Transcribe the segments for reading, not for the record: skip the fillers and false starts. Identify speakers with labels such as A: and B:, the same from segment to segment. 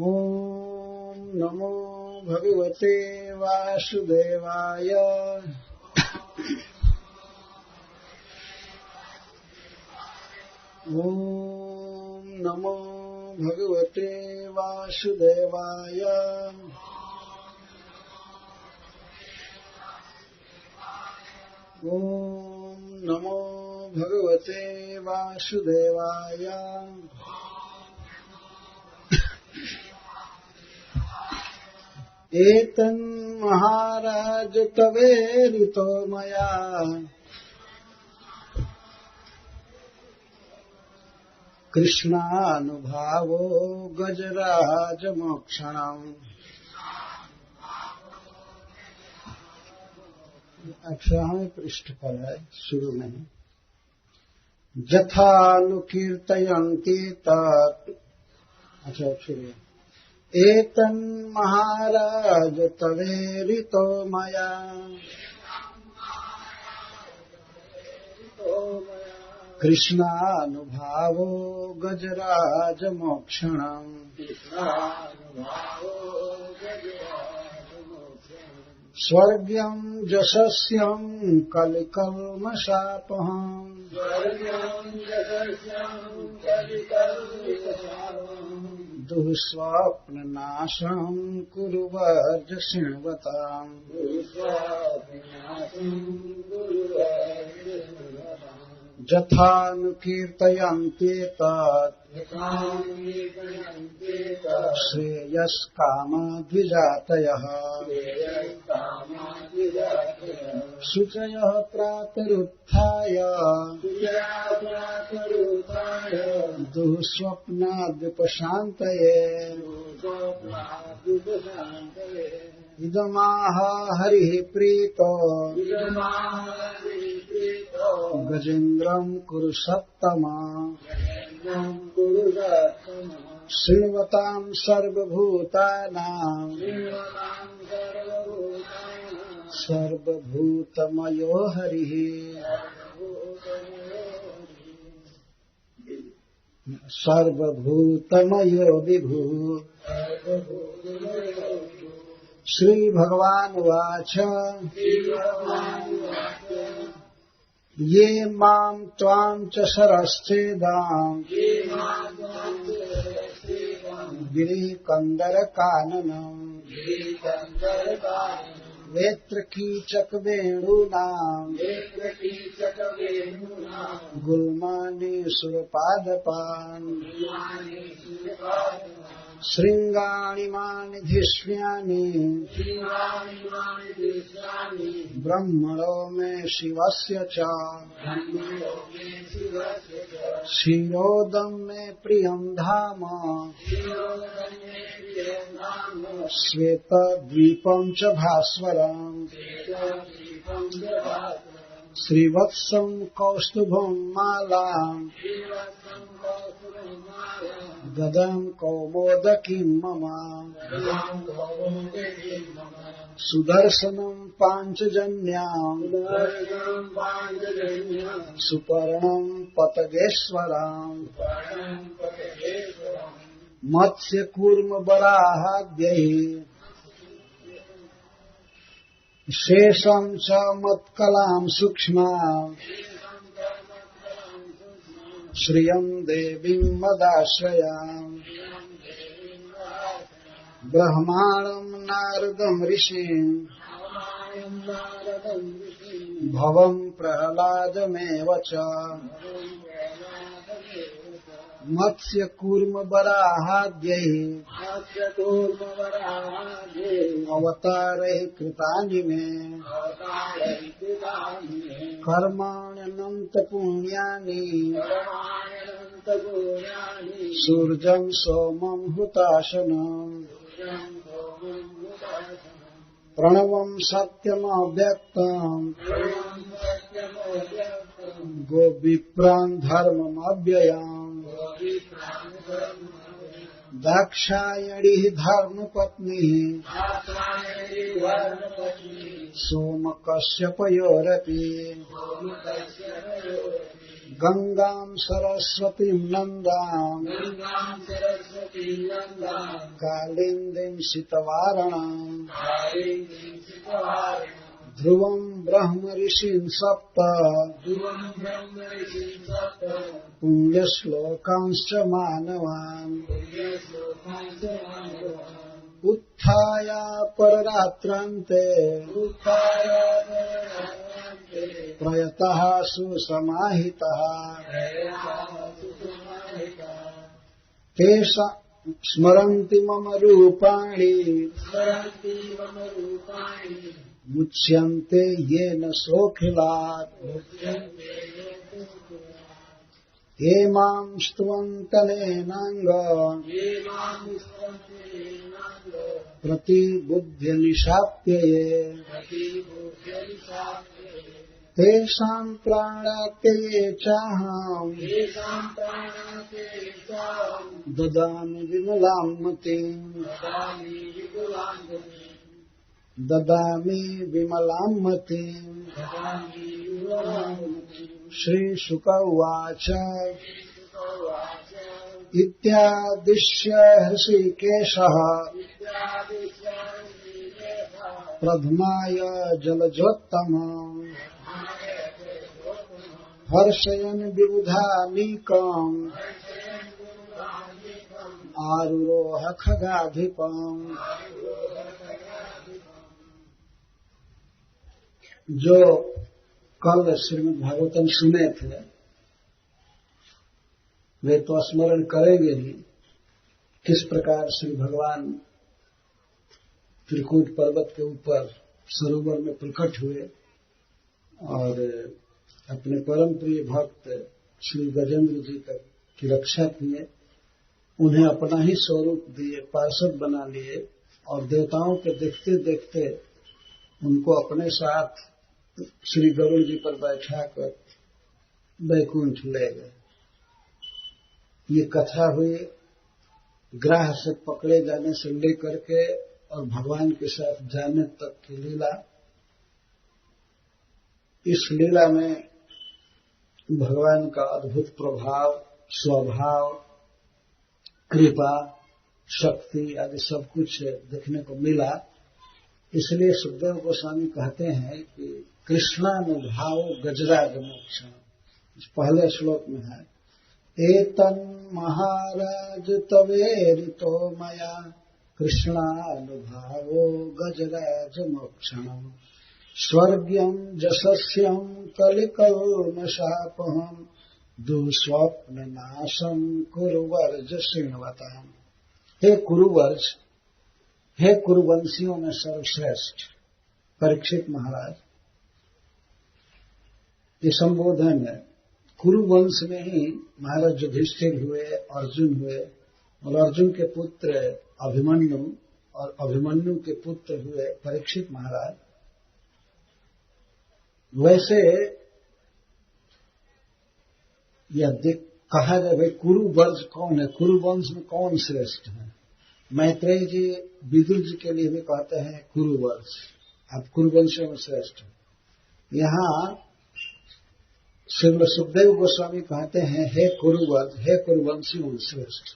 A: ओम नमो भगवते वासुदेवाय। ओम नमो भगवते वासुदेवाय। ओम नमो भगवते वासुदेवाय। एतन्महाराज तवेरितो मया कृष्णानुभावो गजराजमोक्षणम्। 18वें पृष्ठ पर है, शुरू में यथानुकीर्तयन्ति तत्। अच्छा, शुरू। एतन्महाराज तवेरितो मया कृष्णानुभावो गजराजमोक्षणम्। स्वर्ग्यं यशस्यं कलिकल्मषापहम्। दुःस्वप्ननाशं कुरु वर्ज शृण्वताम्। यथानुकीर्तयन्ति तत् श्रेयस्कामद्विजातयः। शुचयः प्रातरुत्थाय दुःस्वप्नाद्युपशान्तये। इदमाह हरिः प्रीतो गजेन्द्रं कुरु सत्तमा। शृण्वतां सर्वभूतानां सर्वभूतमयो हरिः। सर्वभूतमयो विभुः। श्री भगवान उवाच ये मां त्वां च शरश्चेदाम् गिरिकन्दरकाननम् वेत्रकीचकवेणूनाम् गुल्मानि सुरपादपान् शृङ्गाणि मानिधिष्ण्यानि ब्रह्मणो मे शिवस्य च। क्षीरोदं मे प्रियं धाम श्वेतद्वीपं च भास्वरम्। श्रीवत्सं कौस्तुभं मालाम् गदं कौमोदकीं मम। सुदर्शनं पाञ्चजन्याम् सुपर्णं पतगेश्वराम्। मत्स्यकूर्मवराहाद्यैः शेषं च मत्कलां सूक्ष्माम् श्रियं देवीं मदाश्रयाम्। ब्रह्माणं नारदं ऋषिं भवं प्रह्लादमेव च। मत्स्यकूर्मवराहाद्यैः अवतारैः कृतानि मे। कर्माण्यनन्त पुण्यानि सूर्यं सोमं हुताशनम्। प्रणवं सत्यमव्यक्तम् गोविप्रान् धर्ममव्ययम्। दाक्षायणीः धर्मपत्नीः सोमकश्यपयोरपि। गंगां सरस्वतीं नंदां कालिंदीं सितवारणां ध्रुवं ब्रह्म ऋषीन् सप्त पुण्यश्लोकांश्च मानवान् उत्थाय पररात्रान्ते प्रयतः सुसमाहितः तेषा स्मरन्ति मम रूपाणि मुच्यन्ते येन सोऽखिलात् ये मां स्तुवन्तनेनाङ्ग प्रतिबुद्ध्यनिशाप्यये तेषां प्राणात्यये चाहं ददामि विमलां मतिम् ददामि विमलां मतिम्। श्रीशुक उवाच इत्यादिश्य हृषीकेशः प्रथमाय जलजोत्तमम् हर्षयन् विबुधानीकम् आरुरोह खगाधिपम्। जो कल श्रीमद् भागवतम सुने थे वे तो स्मरण करेंगे ही किस प्रकार श्री भगवान त्रिकूट पर्वत के ऊपर सरोवर में प्रकट हुए और अपने परम प्रिय भक्त श्री गजेंद्र जी की रक्षा किए, उन्हें अपना ही स्वरूप दिए, पार्षद बना लिए और देवताओं के देखते देखते उनको अपने साथ श्री गरुड़ जी पर बैठाकर वैकुंठ ले गए। ये कथा हुई ग्राह से पकड़े जाने से लेकर के और भगवान के साथ जाने तक की लीला। इस लीला में भगवान का अद्भुत प्रभाव, स्वभाव, कृपा, शक्ति आदि सब कुछ देखने को मिला। इसलिए सुखदेव गोस्वामी कहते हैं कि कृष्णानुभाव गजराज मोक्षम, पहले श्लोक में है एतन् महाराज तवेरितो मया कृष्णानुभावो गजराज मोक्षणम् स्वर्ग्यं जशस्यं कलिकल्मषापहं दुःस्वप्न नाशं कुरुवर्ज श्रृण्वताम्। हे कुरुवर्ज, हे कुरुवंशियों में सर्वश्रेष्ठ परीक्षित महाराज, ये संबोधन है। कुरुवंश में ही महाराज युधिष्ठिर हुए, अर्जुन हुए और अर्जुन के पुत्र अभिमन्यु और अभिमन्यु के पुत्र हुए परीक्षित महाराज। वैसे यह कहा जाए भाई कुरुवर्ज कौन है, कुरुवंश में कौन श्रेष्ठ है। मैत्रेय जी विदुर जी के लिए भी कहते हैं कुरुवंश, आप कुरुवंशियों में श्रेष्ठ हैं। यहाँ श्री सुखदेव गोस्वामी कहते हैं हे कुरुवंश, हे कुरुवंशियों में श्रेष्ठ।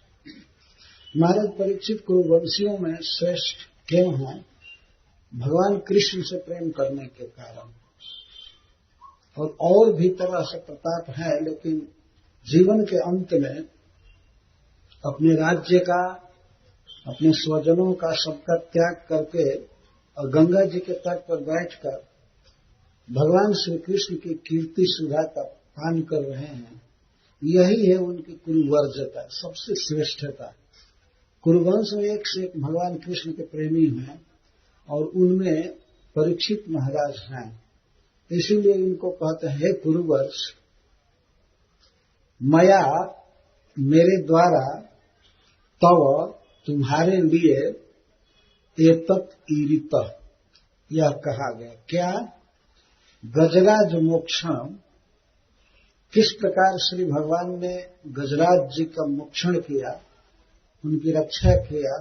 A: महाराज परीक्षित कुरुवंशियों में श्रेष्ठ क्यों हैं? भगवान कृष्ण से प्रेम करने के कारण और भी तरह से प्रताप है, लेकिन जीवन के अंत में अपने राज्य का, अपने स्वजनों का सबका त्याग करके और गंगा जी के तट पर बैठकर भगवान श्री कृष्ण की कीर्ति सुधा का पान कर रहे हैं। यही है उनकी कुरुवर्जता, सबसे श्रेष्ठता। कुरुवंश में एक से एक भगवान कृष्ण के प्रेमी हैं और उनमें परीक्षित महाराज हैं। इसीलिए इनको कहते हैं हे कुरुवर्ष, मया मेरे द्वारा तव तुम्हारे लिए एतत् ईरित यह कहा गया। क्या? गजराज मोक्षण, किस प्रकार श्री भगवान ने गजराज जी का मोक्षण किया, उनकी रक्षा किया,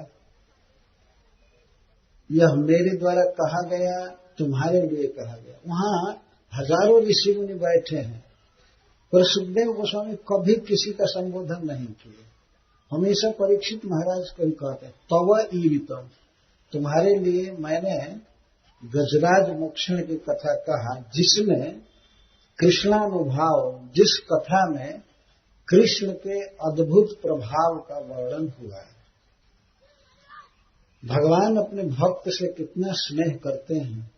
A: यह मेरे द्वारा कहा गया, तुम्हारे लिए कहा गया। वहां हजारों ऋषि मुनि बैठे हैं पर सुखदेव गोस्वामी कभी किसी का संबोधन नहीं किए। हमेशा परीक्षित महाराज को ही कहते हैं तव ईरितम, तुम्हारे लिए मैंने गजराज मोक्षण की कथा कहा, जिसमें कृष्णानुभाव, जिस कथा में कृष्ण के अद्भुत प्रभाव का वर्णन हुआ है। भगवान अपने भक्त से कितना स्नेह करते हैं,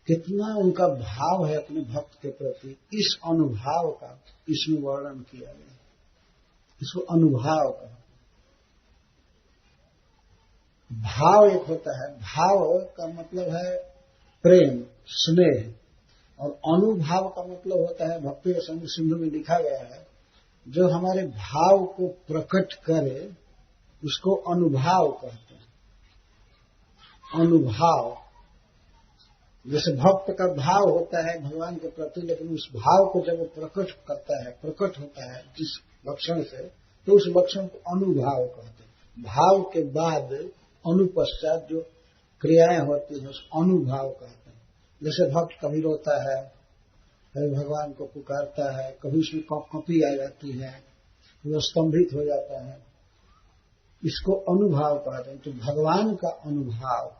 A: कितना उनका भाव है अपने भक्त के प्रति, इस अनुभाव का इसमें वर्णन किया गया। इसको अनुभाव का भाव एक होता है, भाव का मतलब है प्रेम, स्नेह, और अनुभाव का मतलब होता है, भक्ति रस सिंधु में लिखा गया है, जो हमारे भाव को प्रकट करे उसको अनुभाव कहते हैं। अनुभाव, जैसे भक्त का भाव होता है भगवान के प्रति, लेकिन उस भाव को जब वो प्रकट करता है, प्रकट होता है जिस लक्षण से, तो उस लक्षण को अनुभाव कहते हैं। भाव के बाद अनुपश्चात जो क्रियाएं होती हैं उस अनुभाव कहते हैं। जैसे भक्त कभी रोता है, कभी भगवान को पुकारता है, कभी उसमें कपकपी आ जाती है, वो स्तंभित हो जाता है, इसको अनुभाव कहते हैं। तो भगवान का अनुभाव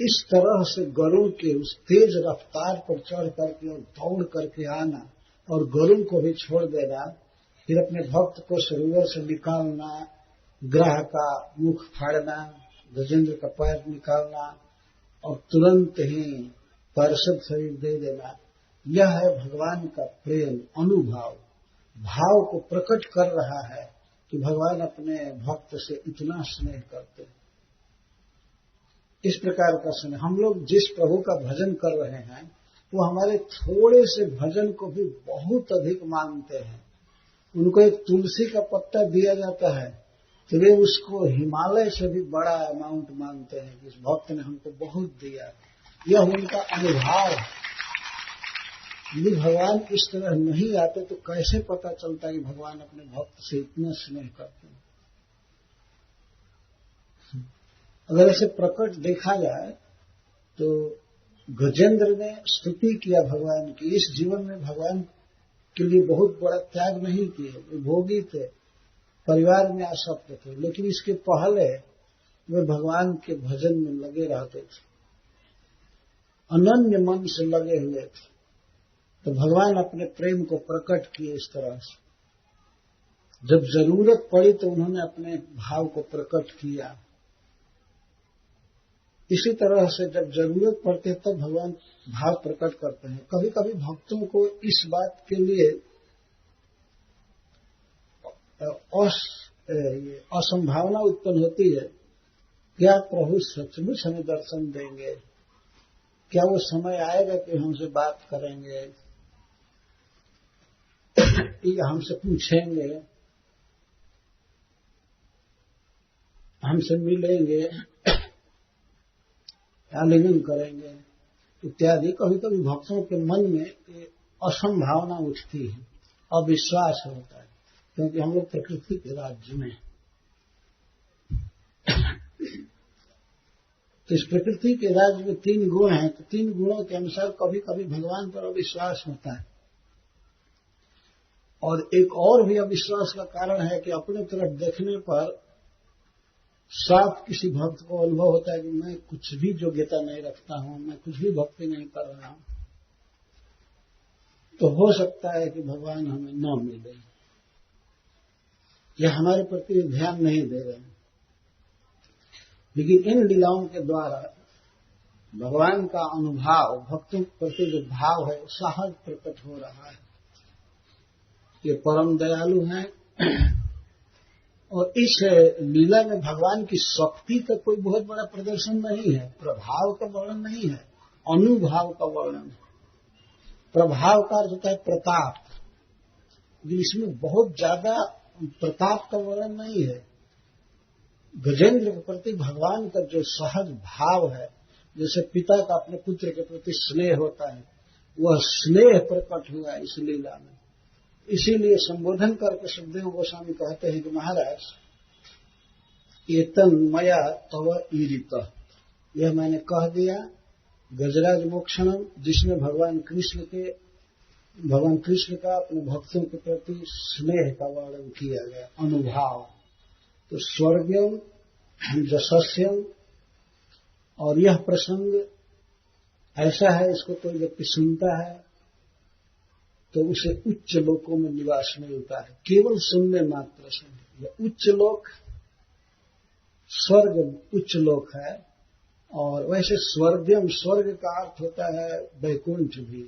A: इस तरह से गरुड़ के उस तेज रफ्तार पर चढ़ करके और दौड़ करके आना और गरुड़ को भी छोड़ देना, फिर अपने भक्त को सरोवर से निकालना, ग्रह का मुख फाड़ना, गजेंद्र का पैर निकालना और तुरंत ही पार्षद शरीर दे देना, यह है भगवान का प्रेम, अनुभाव। भाव को प्रकट कर रहा है कि भगवान अपने भक्त से इतना स्नेह करते हैं। इस प्रकार का स्नेह, हम लोग जिस प्रभु का भजन कर रहे हैं वो हमारे थोड़े से भजन को भी बहुत अधिक मानते हैं। उनको एक तुलसी का पत्ता दिया जाता है तो वे उसको हिमालय से भी बड़ा अमाउंट मानते हैं कि इस भक्त ने हमको बहुत दिया। यह उनका अनुभाव है। यदि भगवान इस तरह नहीं आते तो कैसे पता चलता कि भगवान अपने भक्त से इतना स्नेह करते हैं। अगर ऐसे प्रकट देखा जाए तो गजेंद्र ने स्तुति किया भगवान की। इस जीवन में भगवान के लिए बहुत बड़ा त्याग नहीं किए, वे भोगी थे, परिवार में आसक्त थे, लेकिन इसके पहले वे भगवान के भजन में लगे रहते थे, अनन्य मन से लगे हुए थे। तो भगवान अपने प्रेम को प्रकट किए इस तरह से। जब जरूरत पड़ी तो उन्होंने अपने भाव को प्रकट किया। इसी तरह से जब जरूरत पड़ती है तब भगवान भाव प्रकट करते हैं। कभी कभी भक्तों को इस बात के लिए असंभावना उत्पन्न होती है, क्या प्रभु सचमुच हमें दर्शन देंगे, क्या वो समय आएगा कि हमसे बात करेंगे या हमसे पूछेंगे, हमसे मिलेंगे, आलिंगन करेंगे इत्यादि। कभी कभी भक्तों के मन में असंभावना उठती है, अविश्वास होता है, क्योंकि हम लोग प्रकृति के राज्य में। तो इस प्रकृति के राज्य में 3 गुण हैं, तो 3 गुणों के अनुसार कभी कभी भगवान पर अविश्वास होता है। और एक और भी अविश्वास का कारण है कि अपने तरफ देखने पर साफ किसी भक्त को अनुभव होता है कि मैं कुछ भी योग्यता नहीं रखता हूं, मैं कुछ भी भक्ति नहीं कर रहा हूं, तो हो सकता है कि भगवान हमें न मिले या हमारे प्रति ध्यान नहीं दे रहे हैं। लेकिन इन लीलाओं के द्वारा भगवान का अनुभाव, भक्तों के प्रति जो भाव है सहज प्रकट हो रहा है। ये परम दयालु हैं और इस लीला में भगवान की शक्ति का कोई बहुत बड़ा प्रदर्शन नहीं है, प्रभाव का वर्णन नहीं है, अनुभाव का वर्णन है। प्रभाव का अर्थ होता है प्रताप, इसमें बहुत ज्यादा प्रताप का वर्णन नहीं है। गजेंद्र के प्रति भगवान का जो सहज भाव है, जैसे पिता का अपने पुत्र के प्रति स्नेह होता है, वह स्नेह प्रकट हुआ इस लीला में। इसीलिए संबोधन करके सुखदेव गोस्वामी कहते हैं कि महाराज, एतन मया तव ईरित, यह मैंने कह दिया गजराज मोक्षणम, जिसमें भगवान कृष्ण के भगवान कृष्ण का अपने भक्तों के प्रति स्नेह का वर्णन किया गया, अनुभाव। तो स्वर्गम जशस्यम, और यह प्रसंग ऐसा है, इसको कोई व्यक्ति सुनता है तो उसे उच्च लोकों में निवास मिलता है, केवल सुनने मात्र से। यह उच्च लोक, स्वर्ग उच्च लोक है। और वैसे स्वर्गम, स्वर्ग का अर्थ होता है वैकुंठ भी,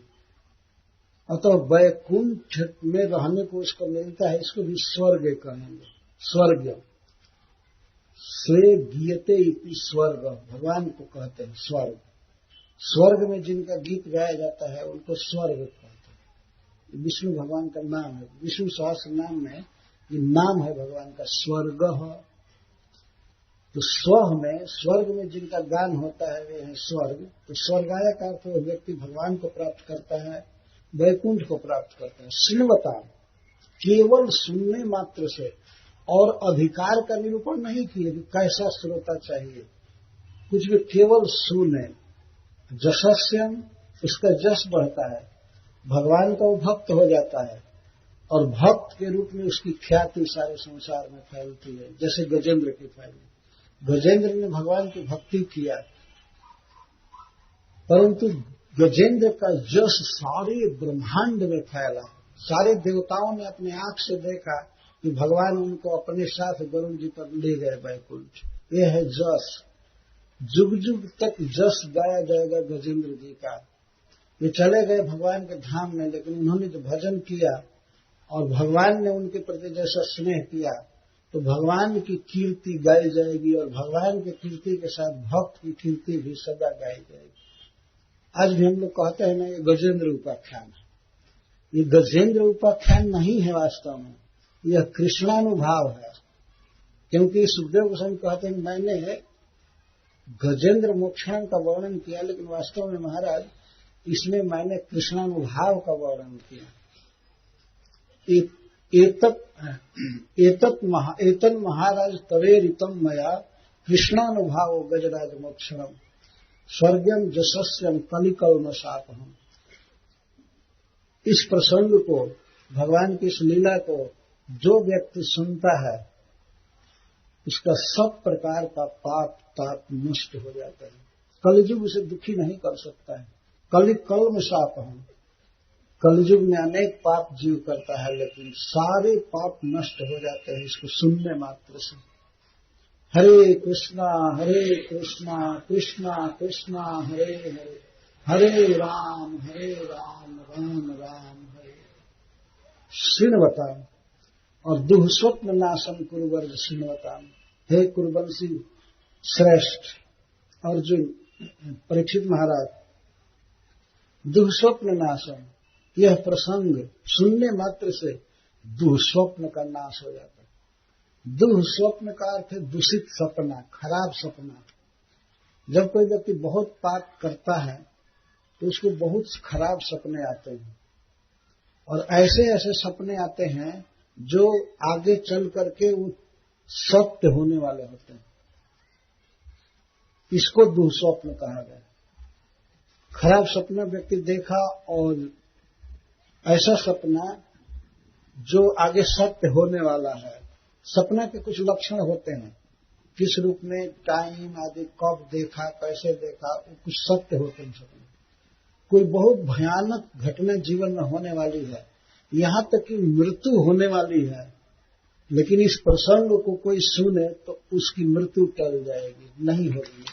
A: अतः वैकुंठ में रहने को उसको मिलता है, इसको भी स्वर्ग कहेंगे। स्वर्गम स्वे गीयते इति स्वर्ग, भगवान को कहते हैं स्वर्ग। स्वर्ग में जिनका गीत गाया जाता है उनको स्वर्ग कहते हैं। विष्णु भगवान का नाम है, विष्णु सहस्त्र नाम में ये नाम है भगवान का, स्वर्ग। तो स्वर्ग में जिनका गान होता है वे है स्वर्ग। तो स्वर्गाय का अर्थ वो व्यक्ति भगवान को प्राप्त करता है, वैकुंठ को प्राप्त करता है। श्रीवता, केवल सुनने मात्र से, और अधिकार का निरूपण नहीं किए कि कैसा श्रोता चाहिए, कुछ भी, केवल सुने। जशस्यम, उसका जश बढ़ता है, भगवान का वो भक्त हो जाता है, और भक्त के रूप में उसकी ख्याति सारे संसार में फैलती है, जैसे गजेंद्र की फैली। गजेंद्र ने भगवान की भक्ति किया, परंतु गजेंद्र का यश सारे ब्रह्मांड में फैला। सारे देवताओं ने अपने आंख से देखा कि भगवान उनको अपने साथ वरुण जी पर ले गए वैकुंठ। ये है जस, जुग जुग तक जस गाया जाएगा गजेंद्र जी का। वे चले गए भगवान के धाम में, लेकिन उन्होंने जो भजन किया और भगवान ने उनके प्रति जैसा स्नेह किया, तो भगवान की कीर्ति गाई जाएगी, और भगवान की कीर्ति के साथ भक्त की कीर्ति भी सदा गाई जाएगी। आज भी हम लोग कहते हैं ना, ये गजेंद्र उपाख्यान है। ये गजेंद्र उपाख्यान नहीं है, वास्तव में यह कृष्णानुभाव है। क्योंकि सुखदेव गोस्वामी कहते हैं मैंने गजेंद्र मोक्षण का वर्णन किया, लेकिन वास्तव में महाराज इसमें मैंने कृष्णानुभाव का वर्णन किया। एतत् महाराज तवेरितम मया कृष्णानुभाव गजराज मोक्षणम स्वर्गम जशस्यम कलिकल शापहम। इस प्रसंग को, भगवान की इस लीला को जो व्यक्ति सुनता है, उसका सब प्रकार का पाप ताप नष्ट हो जाता है। कलिजुग उसे दुखी नहीं कर सकता है। कलिकल में शापहम, कलिजुग में अनेक पाप जीव करता है, लेकिन सारे पाप नष्ट हो जाते हैं इसको सुनने मात्र से। हरे कृष्णा कृष्णा कृष्णा हरे हरे, हरे राम राम राम हरे। श्रृण्वताम, और दुःस्वप्न नाशम कुरुवर्ज श्रृण्वताम। हे कुरुवंशी श्रेष्ठ अर्जुन, परीक्षित महाराज, दुःस्वप्न नाशम, यह प्रसंग सुनने मात्र से दुःस्वप्न का नाश हो जाता है। दुःस्वप्न का अर्थ है दूषित सपना, खराब सपना। जब कोई व्यक्ति बहुत पाप करता है तो उसको बहुत खराब सपने आते हैं, और ऐसे ऐसे सपने आते हैं जो आगे चल करके वो सत्य होने वाले होते हैं। इसको दुःस्वप्न कहा गया। खराब सपना व्यक्ति देखा, और ऐसा सपना जो आगे सत्य होने वाला है। सपना के कुछ लक्षण होते हैं, किस रूप में, टाइम आदि, कब देखा, कैसे देखा, वो कुछ सत्य होते हैं सपने। कोई बहुत भयानक घटना जीवन में होने वाली है, यहां तक कि मृत्यु होने वाली है, लेकिन इस प्रसंग को कोई सुने तो उसकी मृत्यु टल जाएगी, नहीं होगी।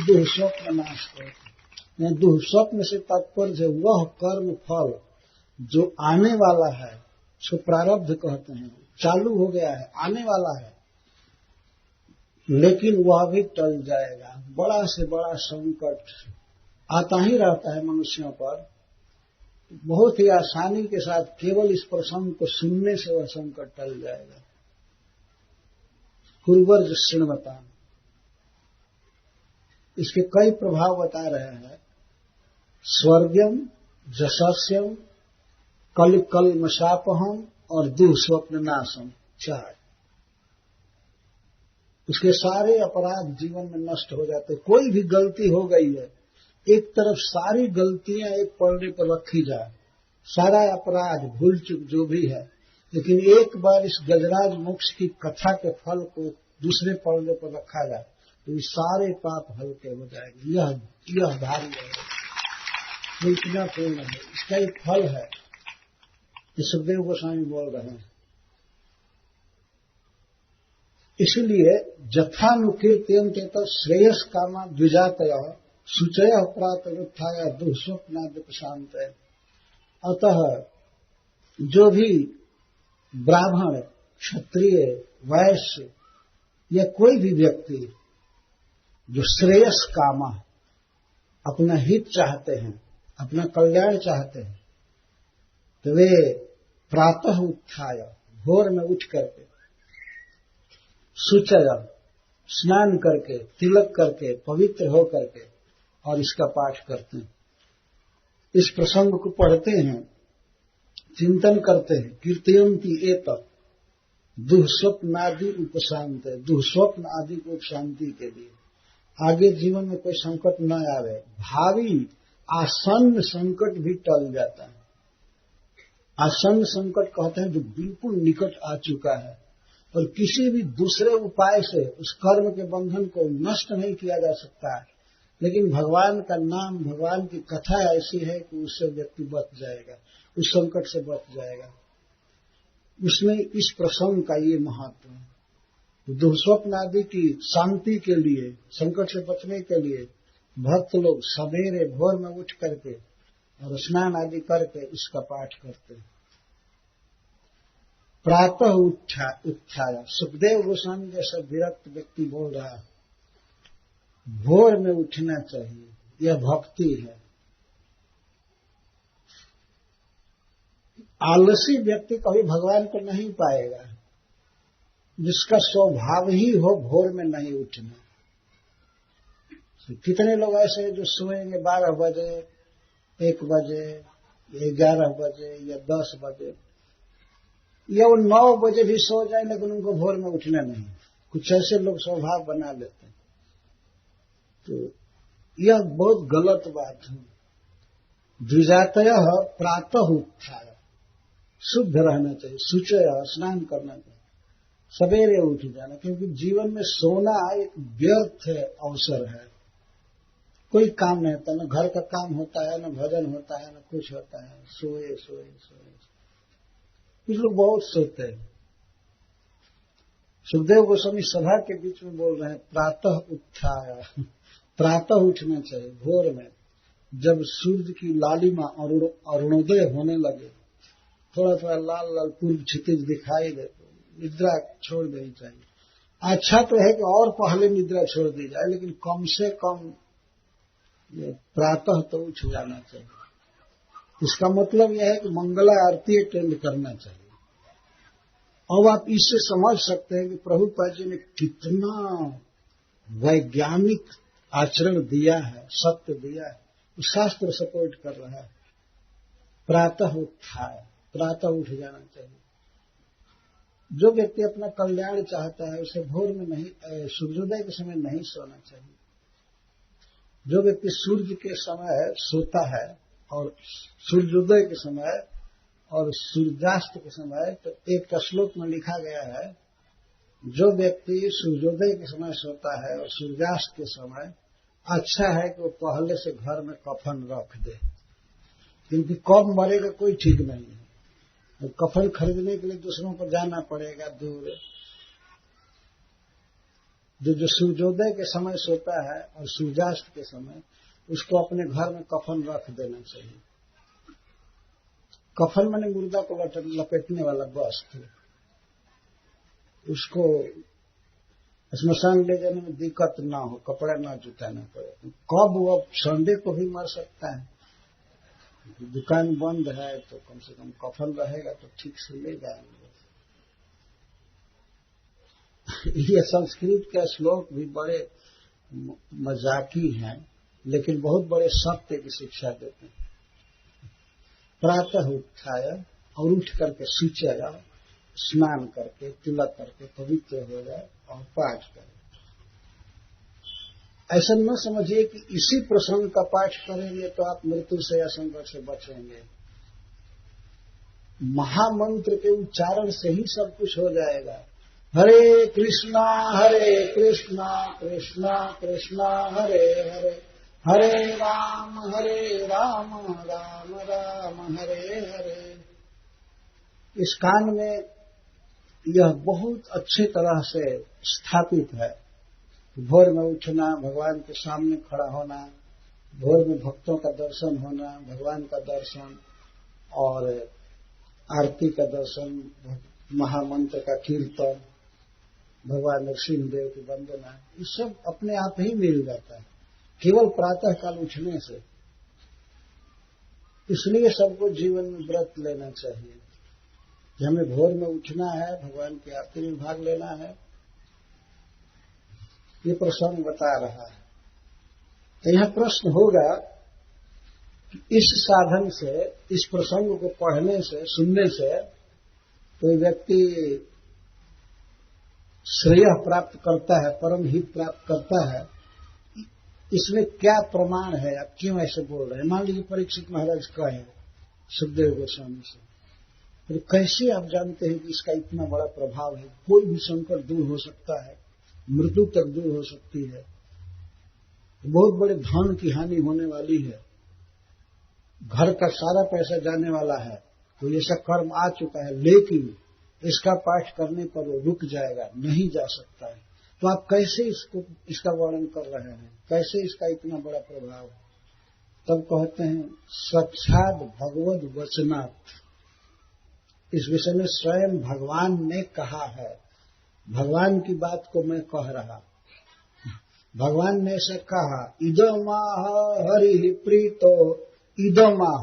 A: दुःस्वप्न नाश करते। दुःस्वप्न से तात्पर्य वह कर्म फल जो आने वाला है, उसको प्रारब्ध कहते हैं। चालू हो गया है, आने वाला है, लेकिन वह भी टल जाएगा। बड़ा से बड़ा संकट आता ही रहता है मनुष्यों पर, बहुत ही आसानी के साथ केवल इस प्रसंग को सुनने से वह संकट टल जाएगा। कुरुवर्ज श्रृण्वताम, इसके कई प्रभाव बता रहे हैं। स्वर्गम जशस्यम कलमशापहम और दुःस्वप्न नाशम, 4। उसके सारे अपराध जीवन में नष्ट हो जाते। कोई भी गलती हो गई है एक तरफ सारी गलतियां एक पलड़े पर रखी जाए, सारा अपराध भूल चूक जो भी है, लेकिन एक बार इस गजराज मोक्ष की कथा के फल को दूसरे पलड़े पर रखा जाए तो ये सारे पाप हल्के हो जाएंगे। यह भारी है, ये इतना पूर्ण है, इसका एक फल है। ये सुखदेव गोस्वामी बोल रहे हैं। इसलिए जथानुकीर्त्यन्ते तो श्रेयस कामा द्विजातय शुचय प्रातरुत्थाय दुःस्वप्नादि प्रशांत। अतः जो भी ब्राह्मण, क्षत्रिय, वैश्य या कोई भी व्यक्ति जो श्रेयस कामा, अपना हित चाहते हैं, अपना कल्याण चाहते हैं, तो वे प्रातः उत्थाय, भोर में उठ करके, शुचय, स्नान करके, तिलक करके, पवित्र हो करके और इसका पाठ करते हैं। इस प्रसंग को पढ़ते हैं, चिंतन करते हैं। कीर्तयन्ति एतत् दुःस्वप्नादि उपशांत, दुःस्वप्न आदि को शांति के लिए, आगे जीवन में कोई संकट न आवे, भावी आसन्न संकट भी टल जाता है। आसन्न संकट कहते हैं जो बिल्कुल निकट आ चुका है और किसी भी दूसरे उपाय से उस कर्म के बंधन को नष्ट नहीं किया जा सकता है, लेकिन भगवान का नाम, भगवान की कथा ऐसी है कि उससे व्यक्ति बच जाएगा, उस संकट से बच जाएगा। उसमें इस प्रसंग का ये महत्व है। दुःस्वप्न आदि की शांति के लिए, संकट से बचने के लिए भक्त लोग सवेरे भोर में उठ करके और स्नान आदि करके इसका पाठ करते हैं। प्रातः उत्थाय, सुखदेव गोस्वामी जैसा विरक्त व्यक्ति बोल रहा है, भोर में उठना चाहिए, यह भक्ति है। आलसी व्यक्ति कभी भगवान को नहीं पाएगा, जिसका स्वभाव ही हो भोर में नहीं उठना। कितने लोग ऐसे हैं जो सोएंगे 12 बजे, 1 बजे, 11 बजे या 10 बजे, या वो 9 बजे भी सो जाए लेकिन उनको भोर में उठना नहीं। कुछ ऐसे लोग स्वभाव बना लेते हैं, तो यह बहुत गलत बात है। द्विजातय प्रातः उत्थाय, शुद्ध रहना चाहिए, शुचय, स्नान करना चाहिए, सवेरे उठ जाना, क्योंकि जीवन में सोना एक व्यर्थ अवसर है। कोई काम नहीं होता, न घर का काम होता है, न भजन होता है, न कुछ होता है, सोए सोए सोए। कुछ लोग बहुत सोते हैं। सुखदेव गोस्वामी सभा के बीच में बोल रहे हैं प्रातः उत्थाय, प्रातः उठना चाहिए भोर में, जब सूर्य की लालिमा अरुणोदय होने लगे, थोड़ा थोड़ा लाल लाल पूर्व क्षितिज दिखाई दे तो निद्रा छोड़ देनी चाहिए। अच्छा तो है कि और पहले निद्रा छोड़ दी जाए, लेकिन कम से कम प्रातः तो उठ जाना चाहिए। इसका मतलब यह है कि मंगला आरती अटेंड करना चाहिए। अब आप इससे समझ सकते हैं कि प्रभुपाद जी ने कितना वैज्ञानिक आचरण दिया है, सत्य दिया है, शास्त्र सपोर्ट कर रहा है। प्रातः उत्थाय, प्रातः उठ जाना चाहिए। जो व्यक्ति अपना कल्याण चाहता है उसे भोर में नहीं, सूर्योदय के समय नहीं सोना चाहिए। जो व्यक्ति सूर्य के समय सोता है और सूर्योदय के समय और सूर्यास्त के समय, तो एक श्लोक में लिखा गया है, जो व्यक्ति सूर्योदय के समय सोता है और सूर्यास्त के समय, अच्छा है कि वो पहले से घर में कफन रख दे, क्योंकि कब मरेगा कोई ठीक नहीं है। कफन खरीदने के लिए दूसरों को जाना पड़ेगा दूर। जो सूर्योदय के समय सोता है और सूर्यास्त के समय, उसको अपने घर में कफन रख देना चाहिए। कफन माने मुर्दा को लपेटने वाला वस्त्र, उसको स्मशान ले जाने में दिक्कत ना हो, कपड़ा ना जुटाना पड़े। कब वो संडे को भी मर सकता है, दुकान बंद है तो कम से कम कफन रहेगा तो ठीक से ले जाएंगे। ये संस्कृत के श्लोक भी बड़े मजाकी हैं, लेकिन बहुत बड़े सत्य की शिक्षा देते हैं। प्रातः उत्थाय, और उठ करके शुचय, स्नान करके, तिलक करके पवित्र हो जाए और पाठ करे। ऐसा न समझिए कि इसी प्रसंग का पाठ करेंगे तो आप मृत्यु से या संकट से बचेंगे। महामंत्र के उच्चारण से ही सब कुछ हो जाएगा। हरे कृष्णा कृष्णा कृष्णा हरे हरे, हरे राम राम राम हरे हरे। इस कान में यह बहुत अच्छी तरह से स्थापित है। भोर में उठना, भगवान के सामने खड़ा होना, भोर में भक्तों का दर्शन होना, भगवान का दर्शन और आरती का दर्शन, महामंत्र का कीर्तन, भगवान नरसिंहदेव की वंदना, ये सब अपने आप ही मिल जाता है केवल प्रातः काल उठने से। इसलिए सबको जीवन में व्रत लेना चाहिए कि हमें भोर में उठना है, भगवान की आरती में भाग लेना है। ये प्रसंग बता रहा है। तो यह प्रश्न होगा कि इस साधन से, इस प्रसंग को पढ़ने से, सुनने से कोई व्यक्ति श्रेय प्राप्त करता है, परम हित प्राप्त करता है, इसमें क्या प्रमाण है? आप क्यों ऐसे बोल रहे हैं? मान लीजिए परीक्षित महाराज कहे सुखदेव गोस्वामी से, तो कैसे आप जानते हैं कि इसका इतना बड़ा प्रभाव है? कोई भी संकट दूर हो सकता है, मृत्यु तक दूर हो सकती है, बहुत बड़े धन की हानि होने वाली है, घर का सारा पैसा जाने वाला है, कोई ऐसा कर्म आ चुका है, लेकिन इसका पाठ करने पर वो रुक जाएगा, नहीं जा सकता है। तो आप कैसे इसका वर्णन कर रहे हैं? कैसे इसका इतना बड़ा प्रभाव? तब कहते हैं साक्षात भगवद वचनात्, इस विषय में स्वयं भगवान ने कहा है। भगवान की बात को मैं कह रहा, भगवान ने ऐसा कहा, इदमाह हरि प्रीतो, इदमाह,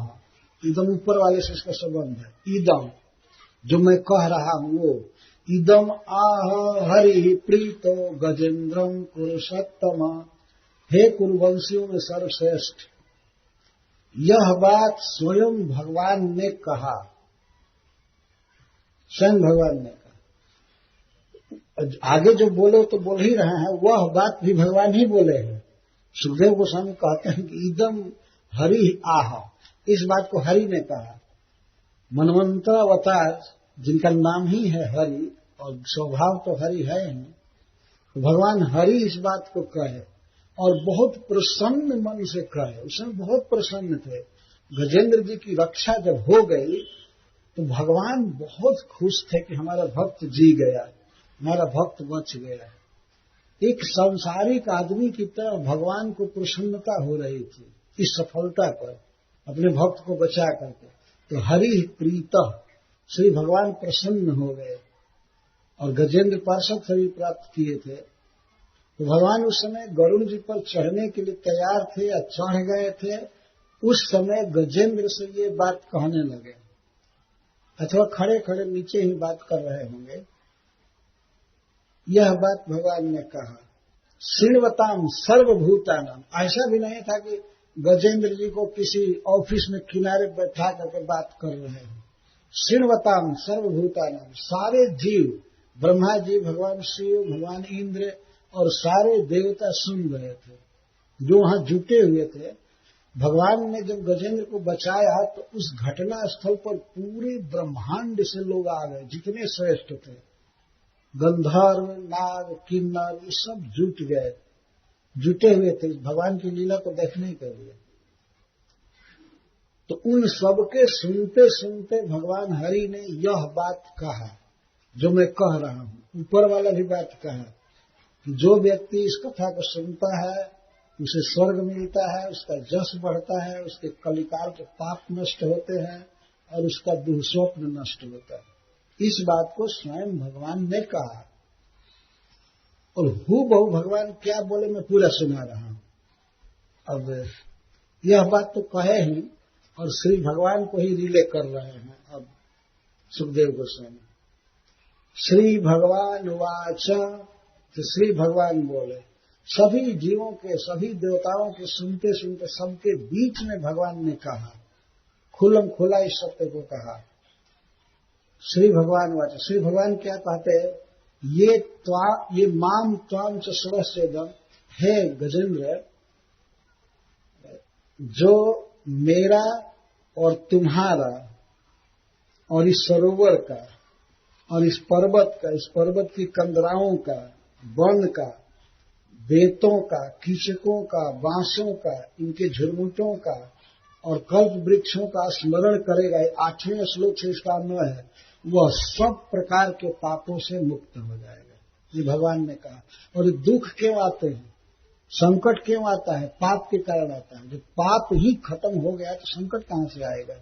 A: इदम ऊपर वाले से इसका संबंध है, इदम जो मैं कह रहा हूं वो, इदम आह हरि प्रीतो गजेंद्रम कुरुषोत्तम, हे कुरुवंशियों में सर्वश्रेष्ठ, यह बात स्वयं भगवान ने कहा, स्वयं भगवान ने कहा। आगे जो बोले तो बोल ही रहे हैं, वह बात भी भगवान ही बोले हैं। सुखदेव गोस्वामी कहते हैं कि इदम हरि आह, इस बात को हरि ने कहा। मनवंतरावतार जिनका नाम ही है हरि और स्वभाव तो हरि है ही, तो भगवान हरि इस बात को कहे और बहुत प्रसन्न मन से कहे। उसमें बहुत प्रसन्न थे। गजेंद्र जी की रक्षा जब हो गई तो भगवान बहुत खुश थे कि हमारा भक्त जी गया, हमारा भक्त बच गया। एक सांसारिक आदमी की तरह भगवान को प्रसन्नता हो रही थी इस सफलता पर, अपने भक्त को बचा करके। तो हरि प्रीतः, श्री भगवान प्रसन्न हो गए और गजेंद्र पार्षद शरीर प्राप्त किए थे। तो भगवान उस समय गरुड़ जी पर चढ़ने के लिए तैयार थे या चढ़ गए थे। उस समय गजेंद्र से ये बात कहने लगे, अथवा खड़े खड़े नीचे ही बात कर रहे होंगे। यह बात भगवान ने कहा, श्रृण्वताम सर्वभूतानाम। ऐसा भी नहीं था कि गजेंद्र जी को किसी ऑफिस में किनारे बैठा करके बात कर रहे हैं। श्रृण्वताम सर्वभूतानाम, सारे जीव, ब्रह्मा जी, भगवान शिव, भगवान इंद्र और सारे देवता सुन रहे थे जो वहां जुटे हुए थे। भगवान ने जब गजेंद्र को बचाया तो उस घटना स्थल पर पूरे ब्रह्मांड से लोग आ गए, जितने श्रेष्ठ थे, गंधर्व, नाग, किन्नर, ये सब जुटे हुए थे भगवान की लीला को देखने के लिए। तो उन सबके सुनते सुनते भगवान हरि ने यह बात कहा जो मैं कह रहा हूं। ऊपर वाला भी बात कहा कि जो व्यक्ति इस कथा को सुनता है उसे स्वर्ग मिलता है, उसका यश बढ़ता है, उसके कलिकाल के पाप नष्ट होते हैं और उसका दुःस्वप्न नष्ट होता है। इस बात को स्वयं भगवान ने कहा और हूबहू भगवान क्या बोले मैं पूरा सुना रहा हूं। अब यह बात तो कहे ही और श्री भगवान को ही रिले कर रहे हैं। अब सुखदेव गोस्वामी, श्री भगवान वाच, तो श्री भगवान बोले, सभी जीवों के, सभी देवताओं के सुनते सुनते सबके बीच में भगवान ने कहा, खुल्लम खुला इस सत्य को कहा। श्री भगवान वाच, श्री भगवान क्या कहते हैं, ये माम त्वाम च सर्वस्वेदम, हे गजेंद्र, जो मेरा और तुम्हारा और इस सरोवर का और इस पर्वत की कंदराओं का, वन का, बेतों का, कीचकों का, बांसों का, इनके झुरमुटों का और कल्प वृक्षों का स्मरण करेगा, 8वें श्लोक से इसका अन्वय है, वह सब प्रकार के पापों से मुक्त हो जाएगा, ये भगवान ने कहा। और ये दुख क्यों आते हैं, संकट क्यों आता है? पाप के कारण आता है। जब पाप ही खत्म हो गया तो संकट कहां से आएगा?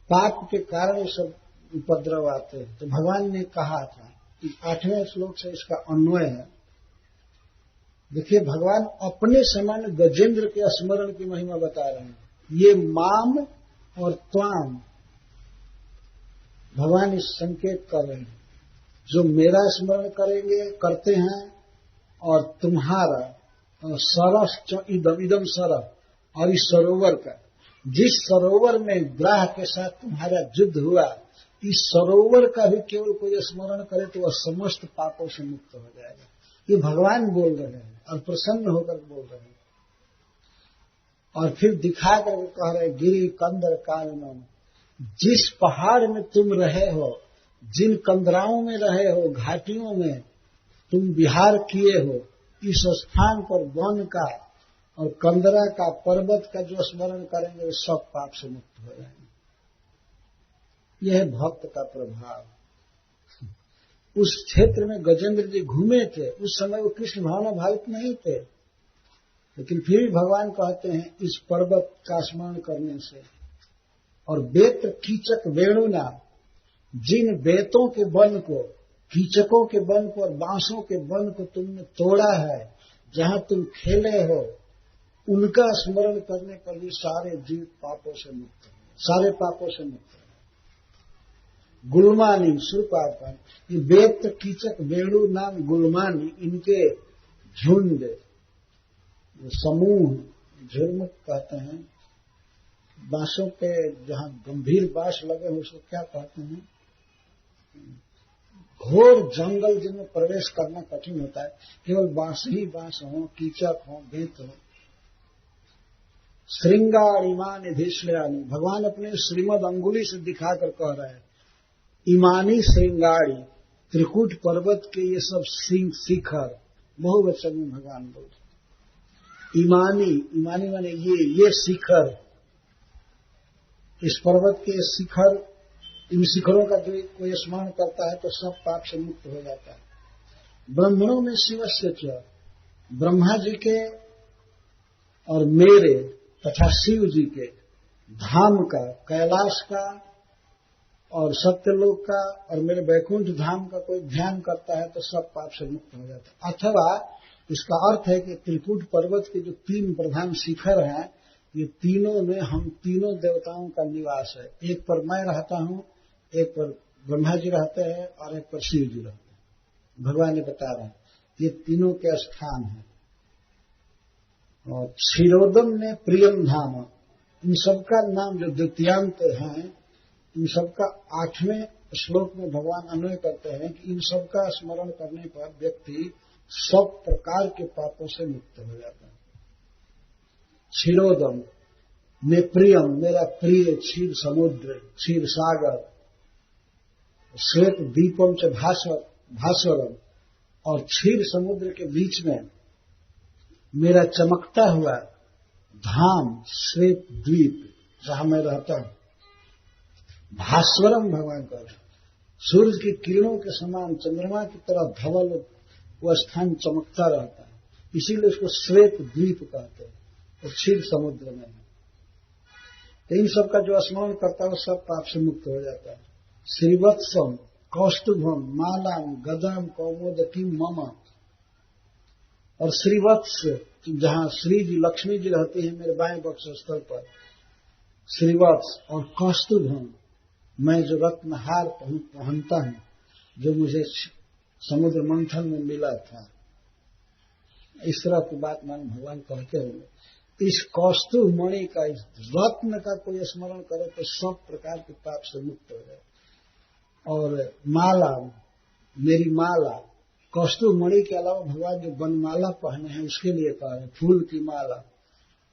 A: पाप के कारण ये सब उपद्रव आते हैं। तो भगवान ने कहा था कि 8वें श्लोक से इसका अन्वय है। देखिए, भगवान अपने समान गजेंद्र के स्मरण की महिमा बता रहे हैं। ये माम और त्वाम, भगवान इस संकेत कर रहे हैं, जो मेरा स्मरण करेंगे, करते हैं, और तुम्हारा और सरस इदम सरस, और इस सरोवर का, जिस सरोवर में ग्राह के साथ तुम्हारा युद्ध हुआ, इस सरोवर का भी केवल कोई स्मरण करे तो वह समस्त पापों से मुक्त हो जाएगा। ये भगवान बोल रहे हैं और प्रसन्न होकर बोल रहे हैं। और फिर दिखा कर कह रहे, गिरी कंदर कानन, जिस पहाड़ में तुम रहे हो, जिन कंदराओं में रहे हो, घाटियों में तुम विहार किए हो, इस स्थान पर वन का और कंदरा का, पर्वत का जो स्मरण करेंगे, वे सब पाप से मुक्त हो जाएंगे। यह है भक्त का प्रभाव। उस क्षेत्र में गजेंद्र जी घूमे थे, उस समय वो कृष्ण भावना भावित नहीं थे, लेकिन फिर भी भगवान कहते हैं इस पर्वत का स्मरण करने से। और बेत कीचक वेणुना, जिन बेतों के वन को, कीचकों के वन को और बांसों के वन को तुमने तोड़ा है, जहां तुम खेले हो, उनका स्मरण करने पर भी सारे जीव पापों से मुक्त हैं, सारे पापों से मुक्त हैं। गुलमानी सुरपापन, ये बेत कीचक वेणु नाम गुलमानी, इनके झुंड, समूह, झुरमुट कहते हैं, बांसों पे जहां गंभीर बांस लगे हो उसको क्या कहते हैं? घोर जंगल जिनमें प्रवेश करना कठिन होता है, केवल बांस ही बांस हो, कीचक हो, बेत हो। श्रृंगार ईमान निधिश्लयानी, भगवान अपने श्रीमद अंगुली से दिखाकर कह रहे हैं, ईमानी श्रृंगारी, त्रिकूट पर्वत के ये सब शिखर, बहुवचन में भगवान बोलते। ईमानी, ईमानी माने ये शिखर, इस पर्वत के शिखर, इन शिखरों का जो कोई स्मरण करता है तो सब पाप से मुक्त हो जाता है। ब्राह्मणों में शिवस्य च, ब्रह्मा जी के और मेरे तथा शिव जी के धाम का, कैलाश का और सत्यलोक का और मेरे वैकुंठ धाम का कोई ध्यान करता है तो सब पाप से मुक्त हो जाता है। अथवा इसका अर्थ है कि त्रिकूट पर्वत के जो 3 प्रधान शिखर हैं, ये तीनों में हम तीनों देवताओं का निवास है। एक पर मैं रहता हूं, एक पर ब्रह्मा जी रहते हैं और एक पर शिव जी रहते हैं। भगवान ने बता रहे हैं ये तीनों के स्थान है। और क्षीरोदम ने प्रियम धाम, इन सबका नाम जो द्वितीयांत हैं, इन सबका 8वें श्लोक में भगवान अन्वय करते हैं कि इन सबका स्मरण करने पर व्यक्ति सब प्रकार के पापों से मुक्त हो जाता है। क्षीरोदम में प्रियम, मेरा प्रिय क्षीर समुद्र, क्षीर सागर, श्वेत दीपम च भास्वरम, और क्षीर समुद्र के बीच में मेरा चमकता हुआ धाम श्वेत द्वीप जहां मैं रहता हूं। भास्वरम भगवान कहते हैं, सूर्य की किरणों के समान, चंद्रमा की तरह धवल वह स्थान चमकता रहता है, इसीलिए उसको श्वेत द्वीप कहते हैं, और क्षीर समुद्र में है। तो इन सब का जो स्मरण करता है वो सब पाप से मुक्त हो जाता है। श्रीवत्सम कौस्तुभम मालाम गदम कौमोदकी मम, और श्रीवत्स जहां श्री जी लक्ष्मी जी रहती है मेरे बाएं वक्षस्थल पर, श्रीवत्स, और कौस्तुभम, मैं जो रत्नहार पहनता हूं, जो मुझे समुद्र मंथन में मिला था। इस तरह की बात मान भगवान कहते हुए इस कौस्तुभ मणि का, इस रत्न का कोई स्मरण करे तो सब प्रकार के पाप से मुक्त हो जाए। और माला, मेरी माला, कौस्तुभ मणि के अलावा भगवान जो बनमाला पहने हैं उसके लिए कह रहे, फूल की माला,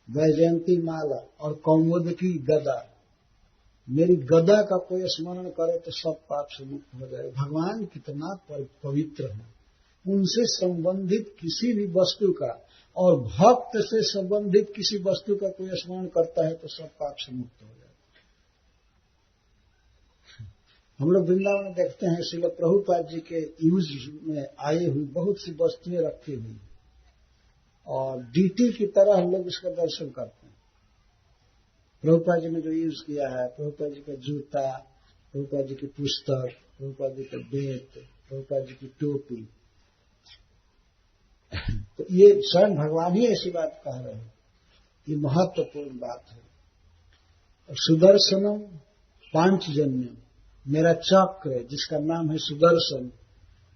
A: वैजयंती माला और कौमुद की गदा। मेरी गदा का कोई स्मरण करे तो सब पाप से मुक्त हो जाए। भगवान कितना पवित्र है। उनसे संबंधित किसी भी वस्तु का और भक्त से संबंधित किसी वस्तु का कोई स्मरण करता है तो सब पाप से मुक्त हो जाता है। हम लोग वृंदावन में देखते हैं श्रील प्रभुपाद जी के यूज में आई हुई बहुत सी वस्तुएं रखी हुई और डीटी की तरह हम लोग इसका दर्शन करते हैं। प्रभुपाद जी ने जो यूज किया है, प्रभुपाद जी का जूता, प्रभुपाद जी की पुस्तक, प्रभुपाद जी का बेत, प्रभुपाद जी की टोपी, तो ये स्वयं भगवान ही ऐसी बात कह रहे हैं। ये महत्वपूर्ण बात है। और सुदर्शनम पांचजन्यम, मेरा चक्र जिसका नाम है सुदर्शन,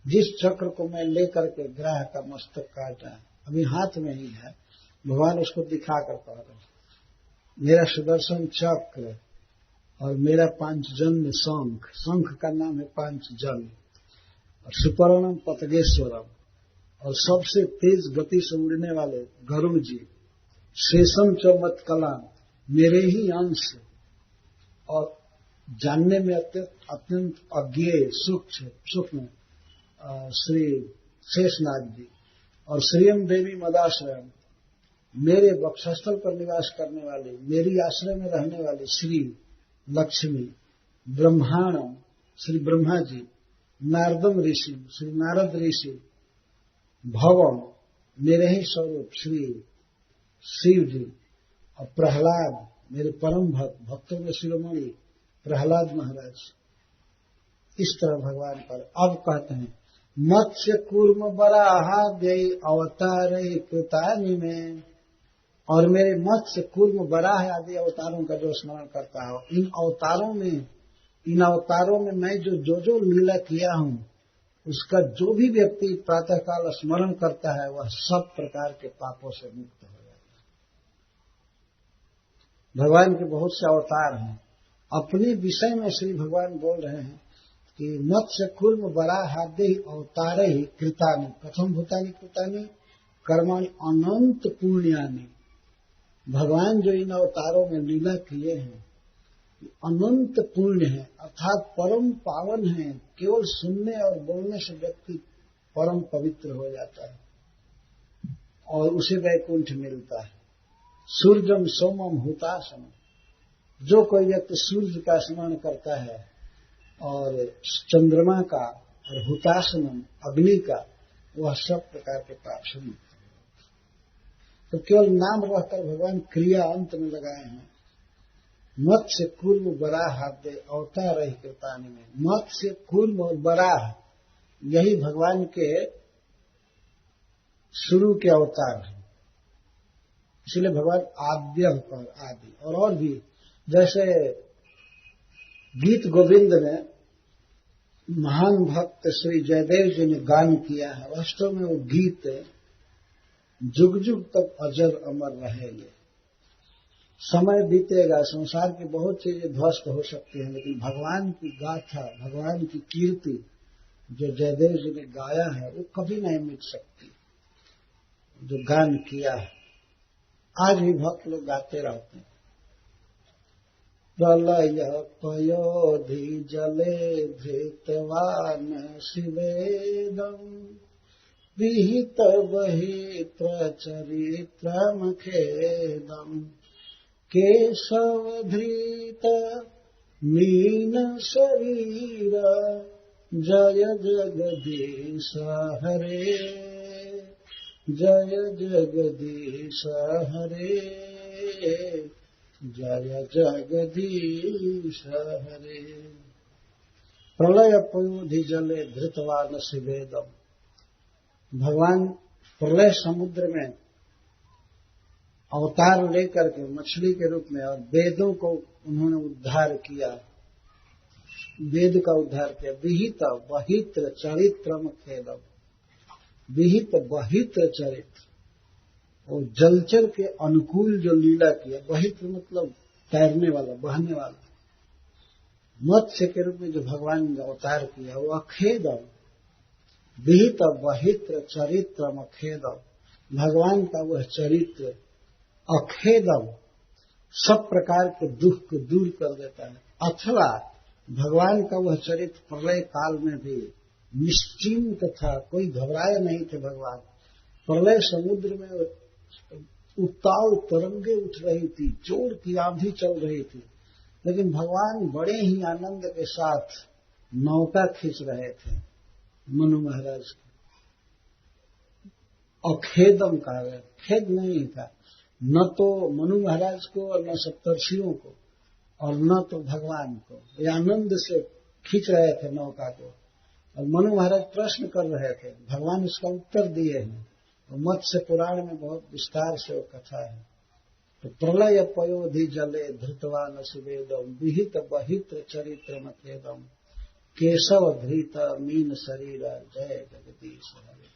A: जिस चक्र को मैं लेकर के ग्राह का मस्तक काटा है, अभी हाथ में ही है, भगवान उसको दिखाकर कह रहे हैं मेरा सुदर्शन चक्र और मेरा पांचजन्य शंख, शंख का नाम है पांचजन्य, और सुपर्णम पतगेश्वरम, और सबसे तेज गति से उड़ने वाले गरुड़ जी, शेषम च मत्कलाम, मेरे ही अंश और जानने में अत्यंत अज्ञेय सूक्ष्म श्री शेषनाग जी, और श्रीयम देवी मदाश्रयम, मेरे वक्षस्थल पर निवास करने वाले, मेरी आश्रय में रहने वाले श्री लक्ष्मी, ब्रह्मांडम श्री ब्रह्मा जी, नारदम ऋषि श्री नारद ऋषि, भवम मेरे ही स्वरूप श्री शिव जी, और प्रहलाद मेरे परम भक्तों में शिरोमणि प्रहलाद महाराज। इस तरह भगवान पर अब कहते हैं मत्स्य कूर्म बराहा देई अवतार कृतानि में, और मेरे मत्स्य कूर्म बराह आदि अवतारों का जो स्मरण करता हो, इन अवतारों में मैं जो लीला किया हूं उसका जो भी व्यक्ति प्रातःकाल स्मरण करता है वह सब प्रकार के पापों से मुक्त हो जाता है। भगवान के बहुत से अवतार हैं। अपने विषय में श्री भगवान बोल रहे हैं कि मत्स्य कूर्म बराहादि अवतारे ही कृतानि, कथम भूतानि कृतानि कर्माणि अनंत पुण्यानि। भगवान जो इन अवतारों में लीला किए हैं अनंत पुण्य है, अर्थात परम पावन है। केवल सुनने और बोलने से व्यक्ति परम पवित्र हो जाता है और उसे वैकुंठ मिलता है। सूर्यम सोमम हुतासनम, जो कोई व्यक्ति सूर्य का स्मरण करता है और चंद्रमा का और हुतासनम अग्नि का, वह सब प्रकार के पाप से मुक्त है। तो केवल नाम रहकर भगवान क्रिया अंत में लगाए हैं। मत्स्य कूर्म बराह आदि अवतार ही कृतानि में, मत्स्य कूर्म और बराह यही भगवान के शुरू के अवतार हैं। इसलिए भगवान आद्य पर आदि, और भी जैसे गीत गोविंद में महान भक्त श्री जयदेव जी ने गान किया है, वास्तव में वो गीत जुग जुग तक अजर अमर रहेंगे। समय बीतेगा, संसार की बहुत चीजें ध्वस्त हो सकती हैं, लेकिन भगवान की गाथा, भगवान की कीर्ति जो जयदेव जी ने गाया है वो कभी नहीं मिट सकती, जो गान किया है। आज भी भक्त लोग गाते रहते हैं। प्रलय पयोधि जले धृतवान शिवेदम विहित वहित चरित्रम खेदम केशवधृत मीन शरीर जय जगदीश हरे, जय जगदीश हरे, जय जगदीश हरे। प्रलय पयोधि जले धृतवान शिवेदम, भगवान प्रलय समुद्र में अवतार लेकर के मछली के रूप में और वेदों को उन्होंने उद्धार किया, वेद का उद्धार किया। विहित बहित्र चरित्रम खेदम, विहित बहित्र चरित्र, और जलचर के अनुकूल जो लीला किया। बहित्र मतलब तैरने वाला, बहने वाला। मत्स्य के रूप में जो भगवान ने अवतार किया वो अखेदम, विहित वहित्र चरित्रम अखेदम, भगवान का वह चरित्र अखेदम सब प्रकार के दुख को दूर कर देता है। अथवा भगवान का वह चरित्र प्रलय काल में भी निश्चिंत था, कोई घबराए नहीं थे भगवान। प्रलय समुद्र में उताल तरंगे उठ रही थी, जोर की आंधी चल रही थी, लेकिन भगवान बड़े ही आनंद के साथ नौका खींच रहे थे मनु महाराज को। अखेदम कहा गया, खेद नहीं था न तो मनु महाराज को और न सप्तर्षियों को और न तो भगवान को। ये आनंद से खींच रहे थे नौका को और मनु महाराज प्रश्न कर रहे थे, भगवान उसका उत्तर दिए हैं। और मत्स्य पुराण में बहुत विस्तार से वो कथा है। तो प्रलय पयोधि जले धृतवान सुवेदम विहित वहित्र चरित्र मखेदम केशव धृत मीन शरीर जय जगदीश हरे।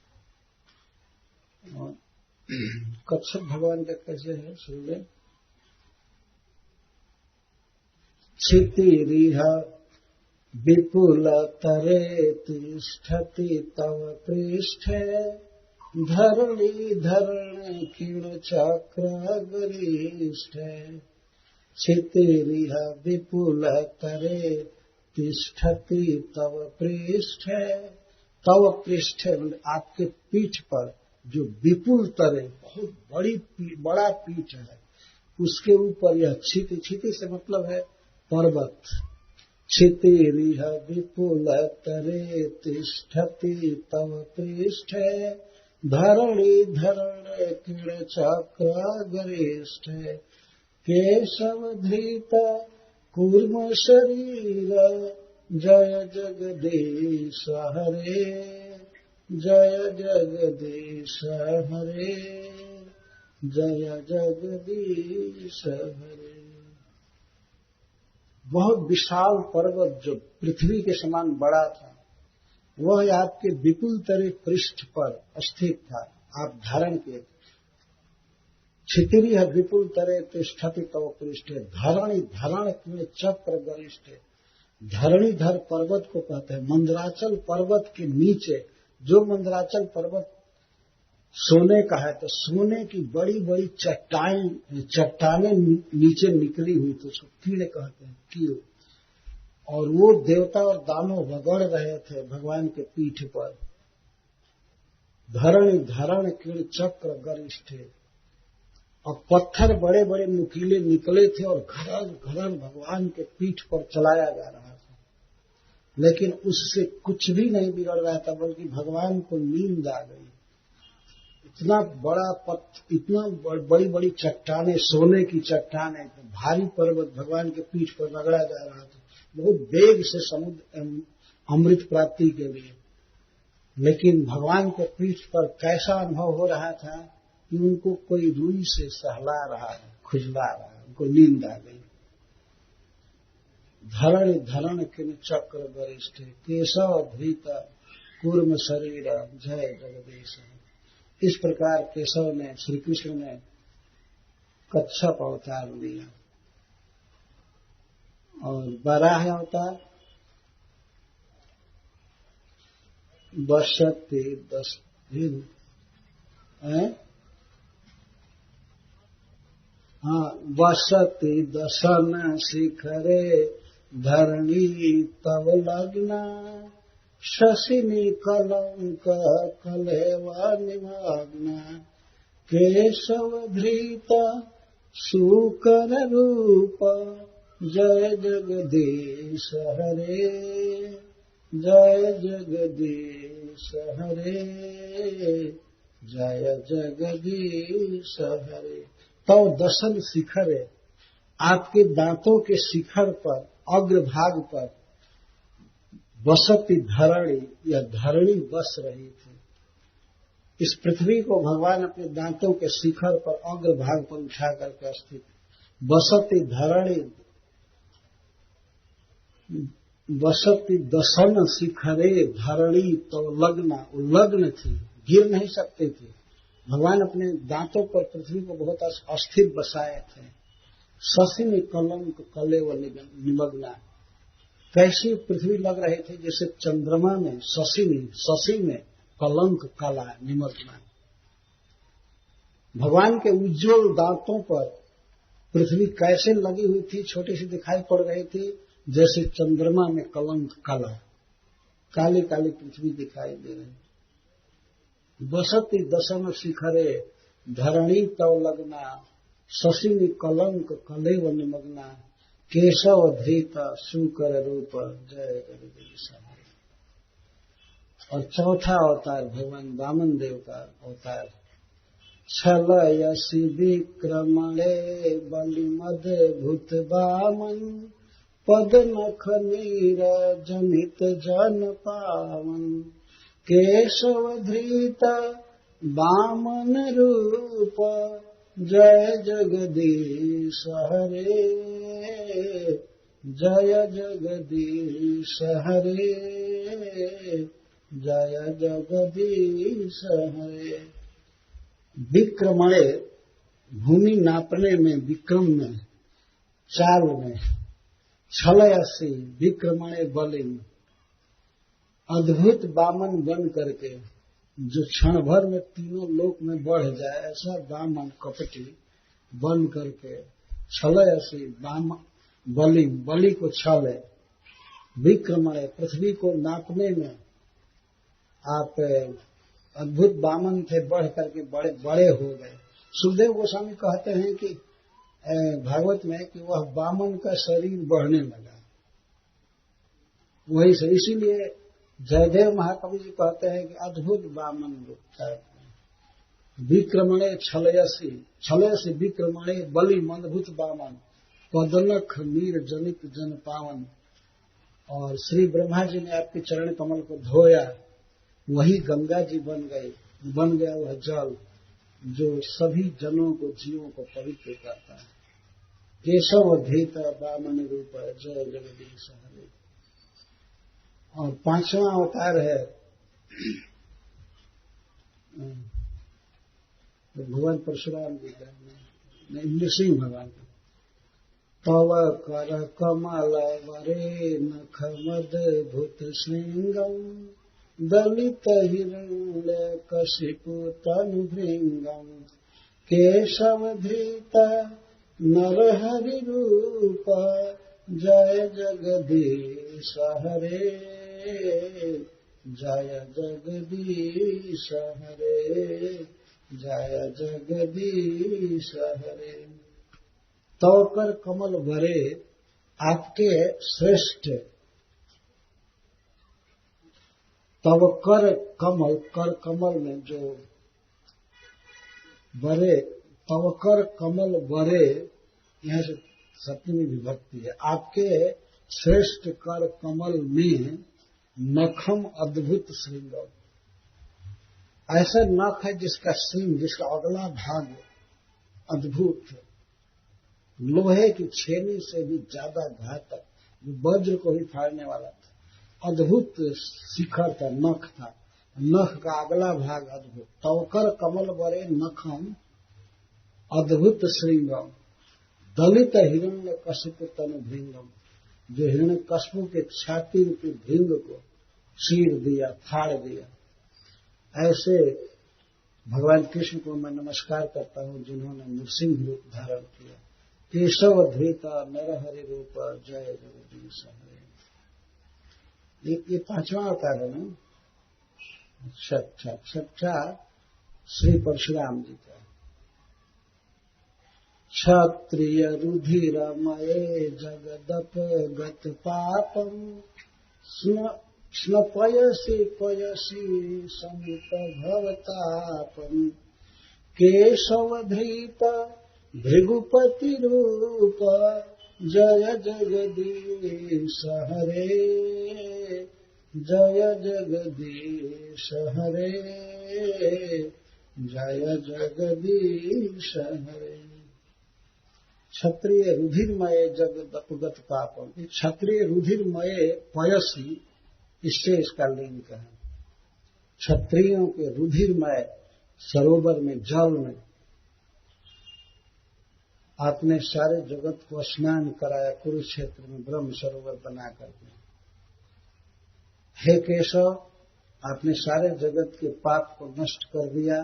A: कच्छप भगवान का कैसे है सुन। क्षितिरिह विपुल तरे तिष्ठति तव पृष्ठे धरणी धरण किण चक्र गरिष्ठे। क्षितिरिह विपुल तरे तिष्ठति तव पृष्ठे। तव पृष्ठे आपके पीठ पर जो विपुल तरे बहुत बड़ा पीठ है, उसके ऊपर यह क्षिति, क्षिति से मतलब है पर्वत। क्षितिरिह विपुल तरे तिष्ठति तव पृष्ठे धरणी धरण किण चक्र गरिष्ठे। केशव धृत कूर्म शरीर जय जगदीश हरे। जय जगदीश हरे, जय जगदीश हरे। बहुत विशाल पर्वत जो पृथ्वी के समान बड़ा था, वह आपके विपुल तरे पृष्ठ पर स्थित था, आप धारण किए। क्षितिरिह विपुल तरे तिष्ठति तव पृष्ठे धरणी धरण किण चक्र गरिष्ठे। धरणीधर पर्वत को कहते हैं। मंदराचल पर्वत के नीचे, जो मंदराचल पर्वत सोने का है, तो सोने की बड़ी बड़ी चट्टानें नीचे निकली हुई, तो उसको कीड़े कहते हैं, कीड़े। और वो देवता और दानव रगड़ रहे थे भगवान के पीठ पर। धरण धरण किण चक्र गरिष्ठे। और पत्थर बड़े बड़े नुकीले निकले थे और घरन घरन भगवान के पीठ पर चलाया जा रहा था, लेकिन उससे कुछ भी नहीं बिगड़ रहा था, बल्कि भगवान को नींद आ गई। इतना बड़ा इतना बड़ी बड़ी चट्टानें, सोने की चट्टानें, भारी पर्वत भगवान के पीठ पर रगड़ा जा रहा था, बहुत वेग से समुद्र अमृत प्राप्ति के लिए। लेकिन भगवान के पीठ पर कैसा अनुभव हो रहा था कि उनको कोई रुई से सहला रहा है, खुजला रहा है, उनको नींद आ गई। धरण धरण किण चक्र गरिष्ठे केशव धृत कूर्म शरीर जय जगदीश। इस प्रकार केशव ने, श्री कृष्ण ने कच्छप अवतार लिया। और वराह अवतार बसते 10 दिन, वसति दशन शिखरे धरणी तव लग्ना। शशिनी कलंक कलेवा निमग्ना। केशव धृत शुकर रूप जय जगदीश हरे। जय जगदीश हरे, जय जगदीश हरे। तो दशन शिखर है, आपके दांतों के शिखर पर, अग्रभाग पर बसती धरणी, या धरणी बस रही थी। इस पृथ्वी को भगवान अपने दांतों के शिखर पर, अग्रभाग पर उठा करके स्थित। बसती धरणी, बसती दशन शिखरे धरणी तो लग्ना, वो लग्न थी, गिर नहीं सकती थी। भगवान अपने दांतों पर पृथ्वी को बहुत अस्थिर बसाए थे। शशिनी कलंक कलेव निमग्ना। कैसी पृथ्वी लग रही थी जैसे चंद्रमा में शशि में कलंक कला निमग्ना। भगवान के उज्ज्वल दांतों पर पृथ्वी कैसे लगी हुई थी, छोटी सी दिखाई पड़ रही थी, जैसे चंद्रमा में कलंक कला, काली काली पृथ्वी दिखाई दे रही। बसती दशन शिखरे धरणी तव लगना, शशिनी कलंक कलेव निमग्ना, केशव धृत सुकर रूप जय जगदीश। और चौथा अवतार भगवान वामन देव का अवतार, छलयसि विक्रमणे बलिमद भूत वामन, पद नख नीर जनित जन पावन, केशव धृत वामन रूप जय जगदीश हरे, जय जगदीश हरे, जय जगदीश हरे। विक्रमणे भूमि नापने में, विक्रम में, चाल में, छलयसि विक्रमणे बलिम, अद्भुत वामन बन करके जो क्षण भर में तीनों लोक में बढ़ जाए, ऐसा वामन कपटी बन करके, छलयसि बलि, बलि को छल, विक्रमणे पृथ्वी को नापने में आप अद्भुत वामन थे, बढ़ करके बड़े बड़े हो गए। सुखदेव गोस्वामी कहते हैं कि भागवत में कि वह वामन का शरीर बढ़ने लगा, वही से। इसीलिए जयदेव महाकवि जी कहते हैं कि अद्भुत वामन रूप था। विक्रमणे छलयसि, छलयसि विक्रमणे बलि अद्भुत वामन, पदनख नीर जनित जन पावन। और श्री ब्रह्मा जी ने आपके चरण कमल को धोया, वही गंगा जी बन गए, बन गया वह जल जो सभी जनों को, जीवों को पवित्र करता है। केशव धृत वामन रूप जय जगदीश हरे। और पांचवा अवतार है भगवान परशुराम जी का, नृसिंह भगवान का। तव कर कमल वरे नख मद भूत श्रृंगम, दलित हिरण्य कशिपु तनु भृंगम, केशव धृत नरहरि रूप जय जगदीश हरे, जय जगदीश हरे, जय जगदीश हरे। तव कर कमल भरे, आपके श्रेष्ठ तव कर कमल, कर कमल में जो बरे, तव कर कमल बरे, यहां से सप्तमी विभक्ति है। आपके श्रेष्ठ कर कमल में नखम अद्भुत श्रृंगम, ऐसा नख है जिसका श्रृंग, जिसका अगला भाग अद्भुत है, लोहे की छेनी से भी ज्यादा घातक, वज्र को ही फाड़ने वाला था। अद्भुत शिखर था, नख था, नख का अगला भाग अद्भुत। तवकर कमल बरे नखम अद्भुत श्रृंगम, दलित हिरण्य कशिपु तनु भृंगम, जो हिरण्य कशिपु के छाती रूपी भृंग को चीर दिया, फाड़ दिया। ऐसे भगवान कृष्ण को मैं नमस्कार करता हूं जिन्होंने नृसिंह रूप धारण किया। केशव धृत नरहरि रूप जय जगदीश हरे। ये पांचवा अवतार है ना। छठा श्री परशुराम जी का। क्षत्रिय रुधिरमये जगदप गत पापम, स्नपयसि पयसि समित भवतापम, केशव धृत भृगुपति रूप जय जगदीश हरे, जय जगदीश हरे, जय जगदीश हरे। क्षत्रिय रुधिरमय जगदपगत पापम, क्षत्रिय रुधिरमय पयसी, इससे इसका लिंग है। क्षत्रियों के रुधिरमय सरोवर में, जल में आपने सारे जगत को स्नान कराया, कुरुक्षेत्र में ब्रह्म सरोवर बना करके। हे केशव, आपने सारे जगत के पाप को नष्ट कर दिया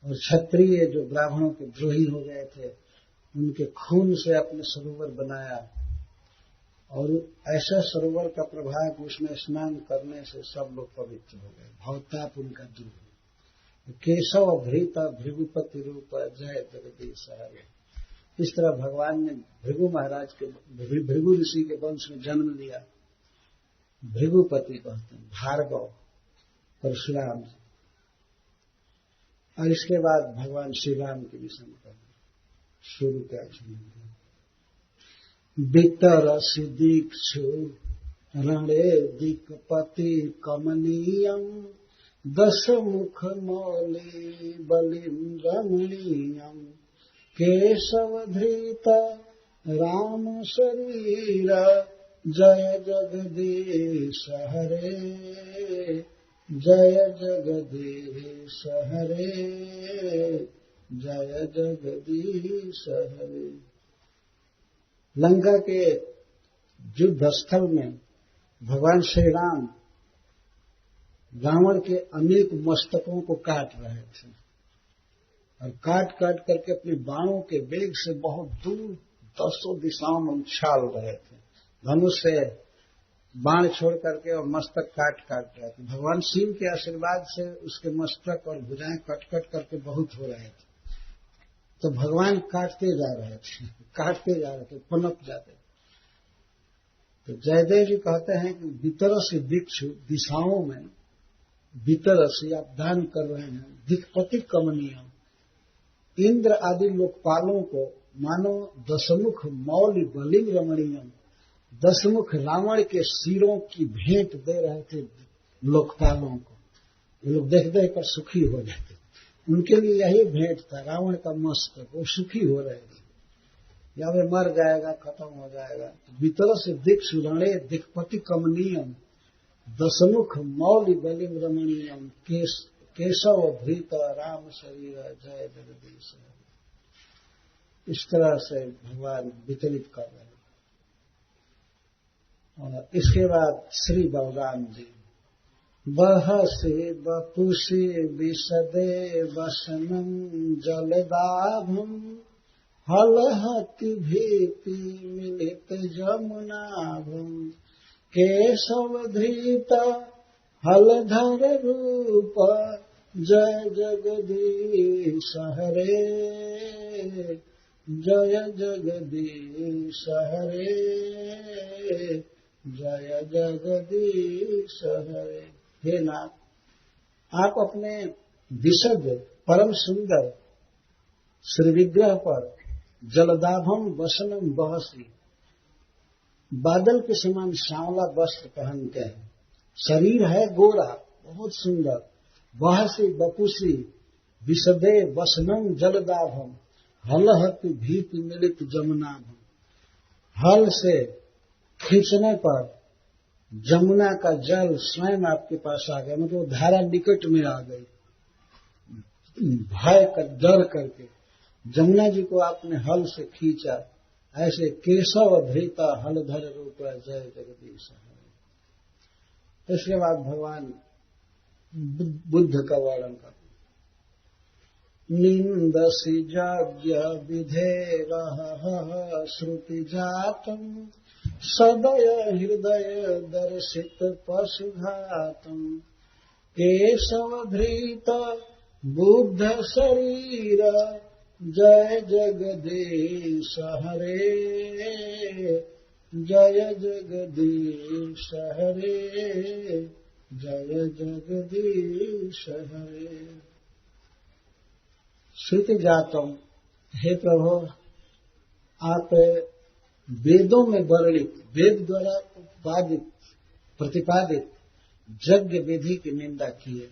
A: और क्षत्रिय जो ब्राह्मणों के द्रोही हो गए थे उनके खून से आपने सरोवर बनाया और ऐसा सरोवर का प्रभाव उसमें स्नान करने से सब लोग पवित्र हो गए, भवताप उनका दूर हो। केशव धृता भृगुपति रूप जय जगदीश हरे। इस तरह भगवान ने भृगु महाराज के भृगु ऋषि के वंश में जन्म लिया। भृगुपति कहते हैं, भार्गव परशुराम जी। और इसके बाद भगवान श्री राम के विषय में कहते शुरू के अक्षर बितरसि दीक्षु रणेर दिक्पति कमनीयम् दशमुख मौली बलिं रमणीयम् केशवधृत राम शरीर जय जगदीश हरे जय जगदीश हरे जय जगदीश हरे। लंका के युद्ध स्थल में भगवान श्री राम रावण के अनेक मस्तकों को काट रहे थे और काट काट करके अपने बाणों के वेग से बहुत दूर दसों दिशाओं में उछाल रहे थे। धनुष से बाण छोड़ करके और मस्तक काट काट रहे थे। भगवान शिव के आशीर्वाद से उसके मस्तक और भुजाएं कट कट करके बहुत हो रहे थे। तो भगवान काटते जा रहे थे, काटते जा रहे थे, पनप जाते। तो जयदेव जी कहते हैं कि बितरसि दीक्षु दिशाओं में बितरसि आप दान कर रहे हैं, दिक्पति कमनीयम इंद्र आदि लोकपालों को मानो दशमुख मौली बलिंग रमणीयम दशमुख रावण के सिरों की भेंट दे रहे थे लोकपालों को। ये लोग देख देख कर सुखी हो जाते, उनके लिए यही भेंट था रावण का मस्तक, वो सुखी हो रहे थे। या वे मर जाएगा, खत्म हो जाएगा। भीतर से दिक्सु रणे दिक्पति कमनीयम दशमुख मौली बलिम रमणीयम केशव धृत राम शरीर जय जगदीश। इस तरह से भगवान विचलित कर रहे हैं। और इसके बाद श्री बलराम जी बहसे बपुषे विशदे वसनम जलदाभम हलहति भीति मिलित जमुनाभम केशवधृत हलधर रूप जय जगदीश हरे जय जगदीश हरे जय जगदीश हरे। हे नाथ, आप अपने विशद परम सुंदर श्री विग्रह पर जलदाभम वसनम बहसी बादल के समान सांवला वस्त्र पहनते हैं। शरीर है गोरा, बहुत सुंदर। बहसी बपुसी विशदे वसनम जलदाभम हलहति भीति मिलित जमुनाभम। हल से खींचने पर जमुना का जल स्वयं आपके पास आ गया, मतलब धारा निकट में आ गई। भय कर डर करके जमुना जी को आपने हल से खींचा। ऐसे केशव धृता हलधर रूप जय जगदीश। इसके बाद भगवान बुद्ध का वर्णन करते निंदसि यज्ञ विधेरः श्रुति जातम सदय हृदय दर्शित पशुघातम केशवधृत बुद्ध शरीर जय जगदीश हरे जय जगदीश हरे जय जगदीश हरे। श्रुति जातम, हे प्रभु, आप वेदों में वर्णित, वेद द्वारा उत्पादित प्रतिपादित यज्ञ विधि की निंदा किए।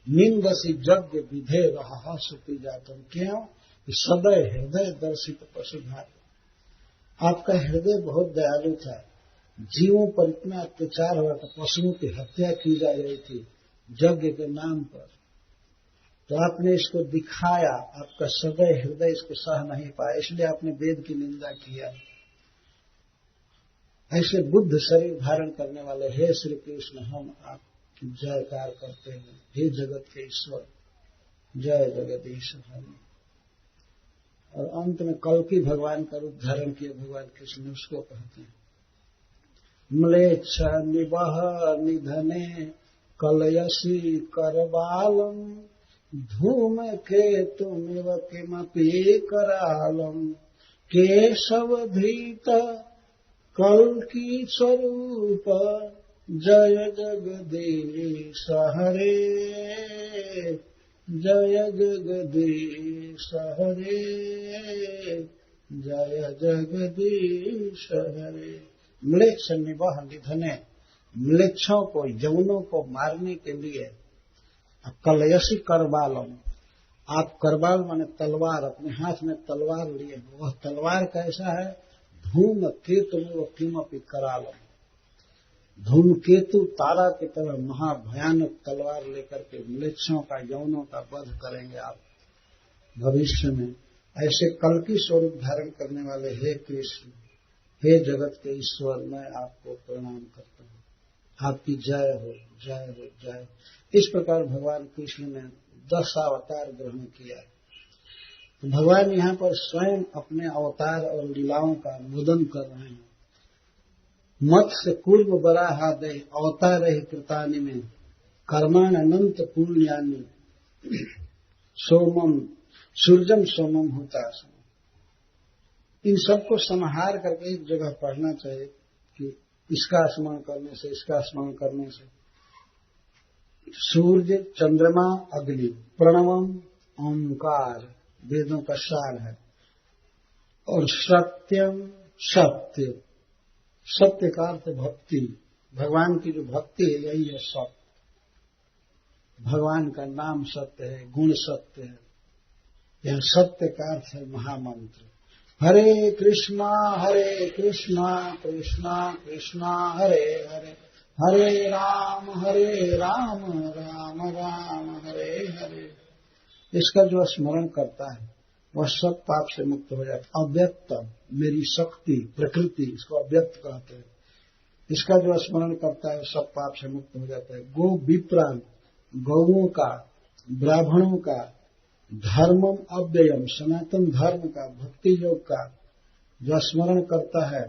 A: निंदसी यज्ञ विधे रहा श्रुति जातम, क्यों? सदय हृदय दर्शित पशुघात। आपका हृदय बहुत दयालु था, जीवों पर इतना अत्याचार हुआ था, पशुओं की हत्या की जा रही थी यज्ञ के नाम पर, तो आपने इसको दिखाया। आपका सदय हृदय इसको सह नहीं पाया, इसलिए आपने वेद की निंदा किया। ऐसे बुद्ध शरीर धारण करने वाले हे श्री कृष्ण, हम जयकार करते हैं, हे जगत के ईश्वर, जय जगदीश हरि। और अंत में कल्कि भगवान का रूप धारण किए भगवान कृष्ण, उसको कहते हैं म्लेच्छ निवह निधने कलयसी करबालम धूमकेतुमिव किमपि करालम केशवधृत कल्कि स्वरूप जय जगदीश हरे, जय जगदीश हरे, जय जगदीश हरे। म्लेच्छ निवह निधने, म्लेच्छों को, यवनों को मारने के लिए कलयसी करबालम, आप करबाल माने तलवार, अपने हाथ में तलवार लिए, वह तलवार कैसा है? धूमकेतु में वह किमपि करालम, धूमकेतु तारा की तरह महाभयानक तलवार लेकर के म्लेच्छों का, यवनों का वध करेंगे आप भविष्य में। ऐसे कल्कि स्वरूप धारण करने वाले हे कृष्ण, हे जगत के ईश्वर, मैं आपको प्रणाम करता हूँ, आपकी जय हो, जय हो, जय। इस प्रकार भगवान कृष्ण ने 10 अवतार ग्रहण किया। तो भगवान यहाँ पर स्वयं अपने अवतार और लीलाओं का अनुमोदन कर रहे हैं। मत्स्य कूर्म वराहादय अवतार ही कृतानि में कर्माण अनंत पुण्यानि सोमम सूर्यम सोमम होता। इन सबको संहार करके एक जगह पढ़ना चाहिए कि इसका स्मरण करने से, इसका स्मरण करने से सूर्य, चंद्रमा, अग्नि, प्रणवम, ओंकार वेदों का सार है, और सत्यम, सत्य, सत्य का अर्थ भक्ति, भगवान की जो भक्ति है यही है सत्य। भगवान का नाम सत्य है, गुण सत्य है, यह सत्य का अर्थ है महामंत्र। हरे कृष्णा कृष्णा कृष्णा हरे हरे, हरे राम राम राम हरे हरे। इसका जो स्मरण करता है वह सब पाप से मुक्त हो जाता है। अव्यक्त मेरी शक्ति, प्रकृति, इसको अव्यक्त कहते हैं। इसका जो स्मरण करता है सब पाप से मुक्त हो जाता है। गो विप्रान, गौओं का, ब्राह्मणों का, धर्मम अव्ययम, सनातन धर्म का, भक्ति योग का जो स्मरण करता है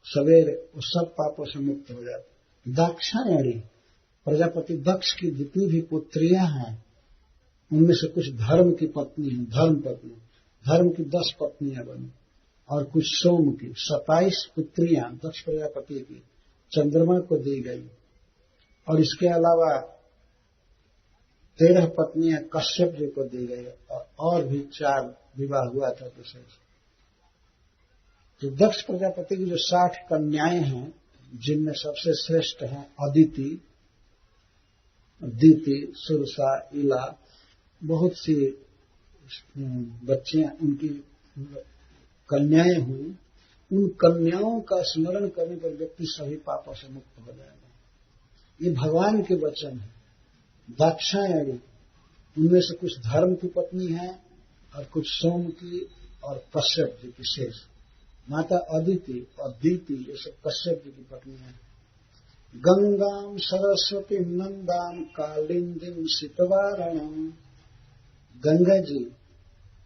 A: सवेरे, वो सब पापों से मुक्त हो जाता है। दाक्षायणी, प्रजापति दक्ष की जितनी भी पुत्रियां हैं उनमें से कुछ धर्म की पत्नी हैं, धर्म पत्नी, धर्म की 10 पत्नियां बनी, और कुछ सोम की 27 पुत्रियां दक्ष प्रजापति की चंद्रमा को दी गई, और इसके अलावा 13 पत्नियां कश्यप जी को दी गई, और भी 4 विवाह हुआ था दूसरे से। तो दक्ष प्रजापति की जो 60 कन्याएं हैं, जिनमें सबसे श्रेष्ठ हैं अदिति, दीति, सुरसा, इला, बहुत सी बच्चियां, उनकी कन्याएं हुई। उन कन्याओं का स्मरण करने पर व्यक्ति सभी पापों से मुक्त हो जाएगा। ये भगवान के वचन है। दाक्षायणी, उनमें से कुछ धर्म की पत्नी है और कुछ सोम की और कश्यप जी की शेष। माता अदिति और दीति ये सब कश्यप जी की पत्नी है। गंगाम सरस्वती नंदाम कालिंदीम शीतवारणम, गंगा जी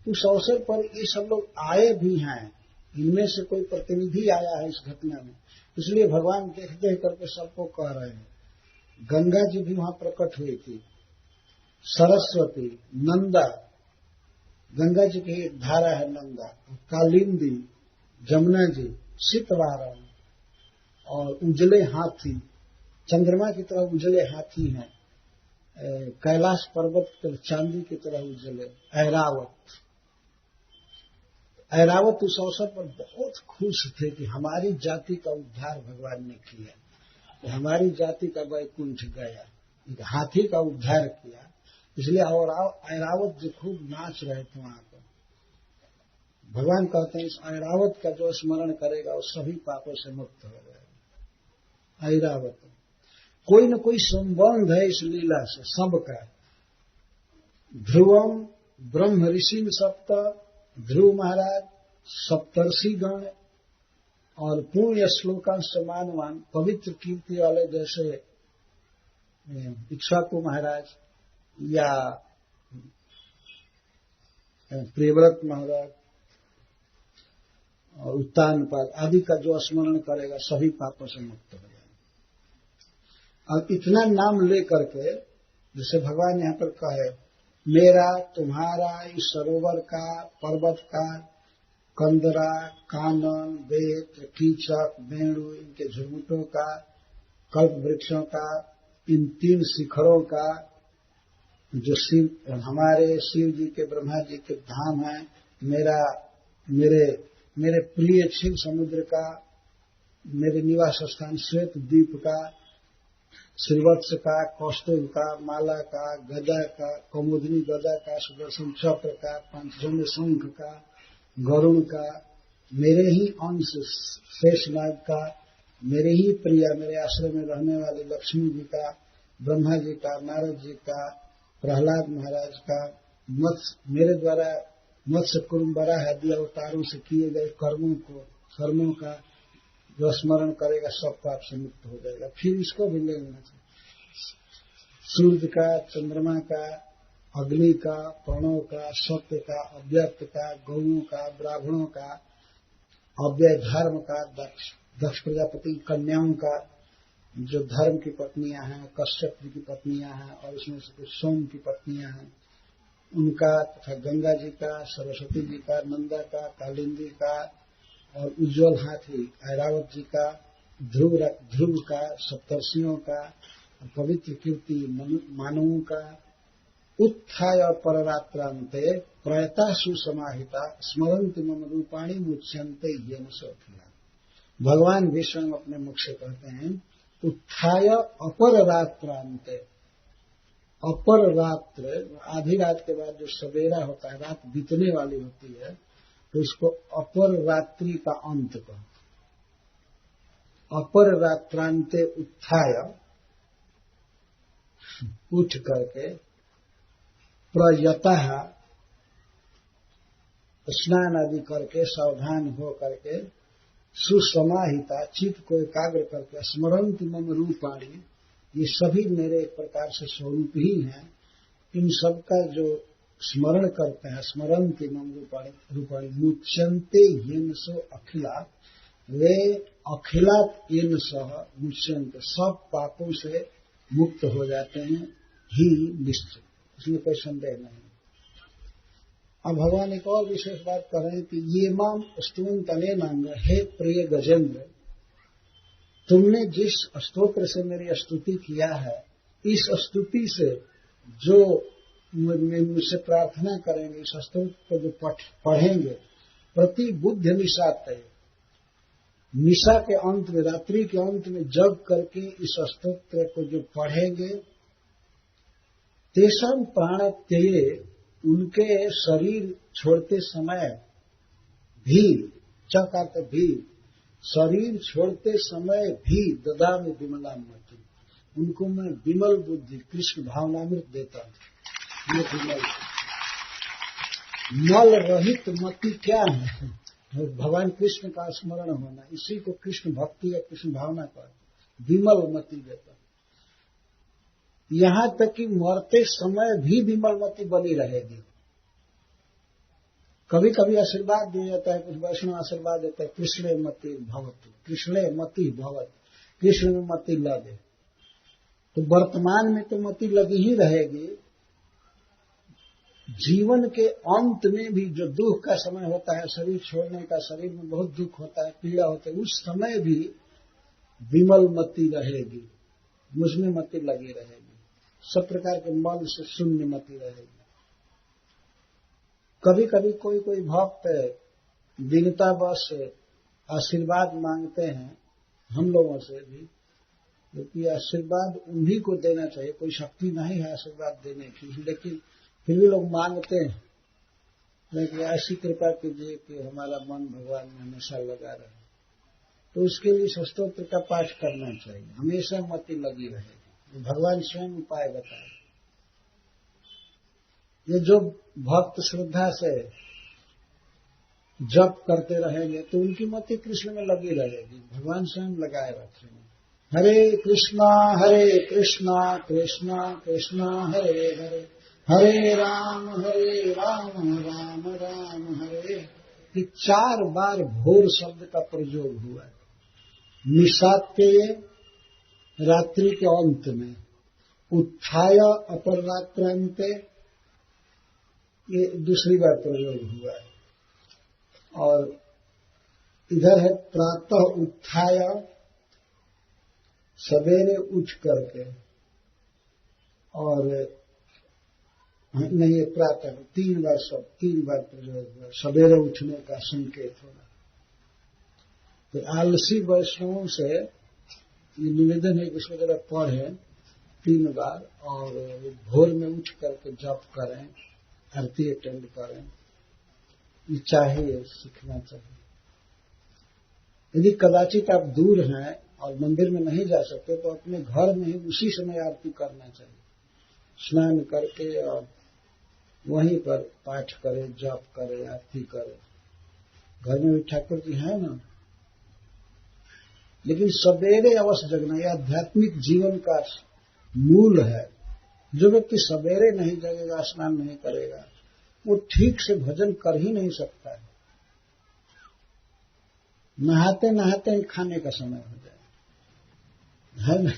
A: उस अवसर पर ये सब लोग आए भी हैं। इनमें से कोई प्रतिनिधि आया है इस घटना में, इसलिए भगवान देख करके सबको कह रहे हैं। गंगा जी भी वहां प्रकट हुई थी, सरस्वती, नंदा, गंगा जी की एक धारा है नंदा, कालिंदी, जमुना जी, शीतवारण, और उजले हाथी, चंद्रमा की तरह उजले हाथी हैं, कैलाश पर्वत की तरह चांदी की तरह उजले ऐरावत। ऐरावत उस अवसर पर बहुत खुश थे कि हमारी जाति का उद्धार भगवान ने किया, हमारी जाति का वैकुंठ गया, हाथी का उद्धार किया। इसलिए ऐरावत जी खूब नाच रहे थे वहां पर। भगवान कहते हैं इस ऐरावत का जो स्मरण करेगा वो सभी पापों से मुक्त हो जाएगा। ऐरावत कोई न कोई संबंध है इस लीला से सबका। ध्रुवम ब्रह्म ऋषि सप्त, ध्रुव महाराज, सप्तर्षि गण और पुण्य श्लोकांश मानवान, पवित्र कीर्ति वाले जैसे इक्ष्वाकु महाराज या प्रियव्रत महाराज और उत्तानपाद आदि का जो स्मरण करेगा सभी पापों से मुक्त हो जाएगा। अब इतना नाम ले करके जैसे भगवान यहाँ पर कहे मेरा तुम्हारा इस सरोवर का, पर्वत का, कंदरा, कानन, बेत, कीचक, वेणु, इनके झुरमुटों का, कल्प वृक्षों का, इन 3 शिखरों का, जो शिव हमारे शिव जी के, ब्रह्मा जी के धाम है, मेरे प्रिय क्षीर समुद्र का, मेरे निवास स्थान श्वेत द्वीप का, श्रीवत्स का, कौस्तुभ का, माला का, गदा का, कौमुदनी गदा का, सुदर्शन चक्र का, पंचजन्य शंख का, गरुण का, मेरे ही अंश शेषनाग का, मेरे ही प्रिय मेरे आश्रम में रहने वाले लक्ष्मी जी का, ब्रह्मा जी का, नारद जी का, प्रहलाद महाराज का, मेरे द्वारा मत्स्य कुर्म वराह आदि अवतारों से किए गए कर्मों का जो स्मरण करेगा सब पाप से मुक्त हो जाएगा। फिर इसको भी ले लेना चाहिए। सूर्य का, चंद्रमा का, अग्नि का, प्रणव का, सत्य का, अव्यक्त का, गौओं का, ब्राह्मणों का, अव्यय धर्म का, दक्ष प्रजापति कन्याओं का, जो धर्म की पत्नियां हैं, कश्यप जी की पत्नियां हैं और उसमें से कुछ सोम की पत्नियां हैं, उनका, तथा गंगा जी का, सरस्वती जी का, नंदा का, कालिंदी का और उज्ज्वल हाथी ऐरावत जी का, ध्रुव का, सप्तर्षियों का, पवित्र कीर्ति मानवों का, उत्थाय पररात्रांते प्रयता सुसमाहिता स्मरन्ति मम रूपाणि मुच्यन्ते येन सौखिला। भगवान भी स्वयं अपने मुख से कहते हैं उत्थाय अपररात्रांते, अपर रात्र आधी रात के बाद जो सवेरा होता है, रात बीतने वाली होती है, तो उसको अपर रात्रि का अंत कहते। अपर रात्रांते उत्थाय, उठ करके, प्रयतः स्नान आदि करके, सावधान हो करके, सुसमाहिता चित्त को एकाग्र करके, स्मरन्ति मम रूपाणि, ये सभी मेरे एक प्रकार से स्वरूप ही हैं, इन सब का जो स्मरण करते हैं, स्मरन्ति मम रूपाणि मुच्यन्ते येन सो अखिला, वे अखिलात येन सह मुच्यन्ते, सब पापों से मुक्त हो जाते हैं ही निश्चित, इसमें कोई संदेह नहीं। अब भगवान एक और विशेष बात कर रहे हैं कि ये माम स्तुवन तने नांग, हे प्रिय गजेंद्र, तुमने जिस स्तोत्र से मेरी स्तुति किया है, इस स्तुति से जो मुझसे प्रार्थना करेंगे, इस स्तोत्र को जो पढ़ेंगे, प्रति बुद्ध निशाते, निशा के अंत में, रात्रि के अंत में जग करके इस स्तोत्र को जो पढ़ेंगे, तेषां प्राणत्यये, उनके शरीर छोड़ते समय भी, चकार्थ भी, शरीर छोड़ते समय भी ददामि विमलामति, उनको मैं विमल बुद्धि कृष्ण भावनामृत देता हूं। ये विमल मल रहित मति क्या है? भगवान कृष्ण का स्मरण होना, इसी को कृष्ण भक्ति या कृष्ण भावना कहते, विमल मति देता। यहां तक कि मरते समय भी विमल मति बनी रहेगी। कभी कभी आशीर्वाद दिया जाता है, कुछ वैष्णव आशीर्वाद देता है, कृष्णे मति भवतु, कृष्णे मति भवत, कृष्ण में मति लगे। तो वर्तमान में तो मति लगी ही रहेगी, जीवन के अंत में भी जो दुख का समय होता है, शरीर छोड़ने का, शरीर में बहुत दुख होता है, पीड़ा होती है, उस समय भी विमल मति रहेगी, मुझमें मति लगी रहेगी, सब प्रकार के मल से शून्य मति रहेगी। कभी कभी कोई भक्त दीनता बस आशीर्वाद मांगते हैं हम लोगों से भी, क्योंकि आशीर्वाद उन्हीं को देना चाहिए, कोई शक्ति नहीं है आशीर्वाद देने की, लेकिन फिर भी लोग मांगते हैं, लेकिन ऐसी कृपा कीजिए कि हमारा मन भगवान में हमेशा लगा रहे। तो उसके लिए स्तोत्र का पाठ करना चाहिए, हमेशा मति लगी रहेगी, भगवान स्वयं उपाय बताए। ये जो भक्त श्रद्धा से जप करते रहेंगे तो उनकी मति कृष्ण में लगी रहेगी, भगवान स्वयं लगाए रखेंगे। हरे कृष्णा कृष्णा कृष्णा हरे हरे, हरे राम राम राम हरे। ये 4 बार भोर शब्द का प्रयोग हुआ है। निशात्य रात्रि के अंत में, उत्थाय अपरात्रांते ये दूसरी बार प्रयोग हुआ है। और इधर है प्रातः उत्थाय, सवेरे उठ करके, और नहीं, प्रातः 3 बार प्रयोग हुआ, सवेरे उठने का संकेत होगा। तो आलसी वैष्णवों से ये निवेदन है कि इसको जरा पढ़ें 3 बार, और भोर में उठ करके जप करें, आरती अटेंड करें। ये चाहिए, सीखना चाहिए। यदि कदाचित आप दूर हैं और मंदिर में नहीं जा सकते तो अपने घर में ही उसी समय आरती करना चाहिए। स्नान करके और वहीं पर पाठ करें, जप करें, आरती करें। घर में भी ठाकुर जी हैं ना। लेकिन सवेरे अवश्य जगना, यह आध्यात्मिक जीवन का मूल है। जो व्यक्ति सवेरे नहीं जगेगा, स्नान नहीं करेगा, वो ठीक से भजन कर ही नहीं सकता है। नहाते नहाते ही खाने का समय हो जाए, है ना।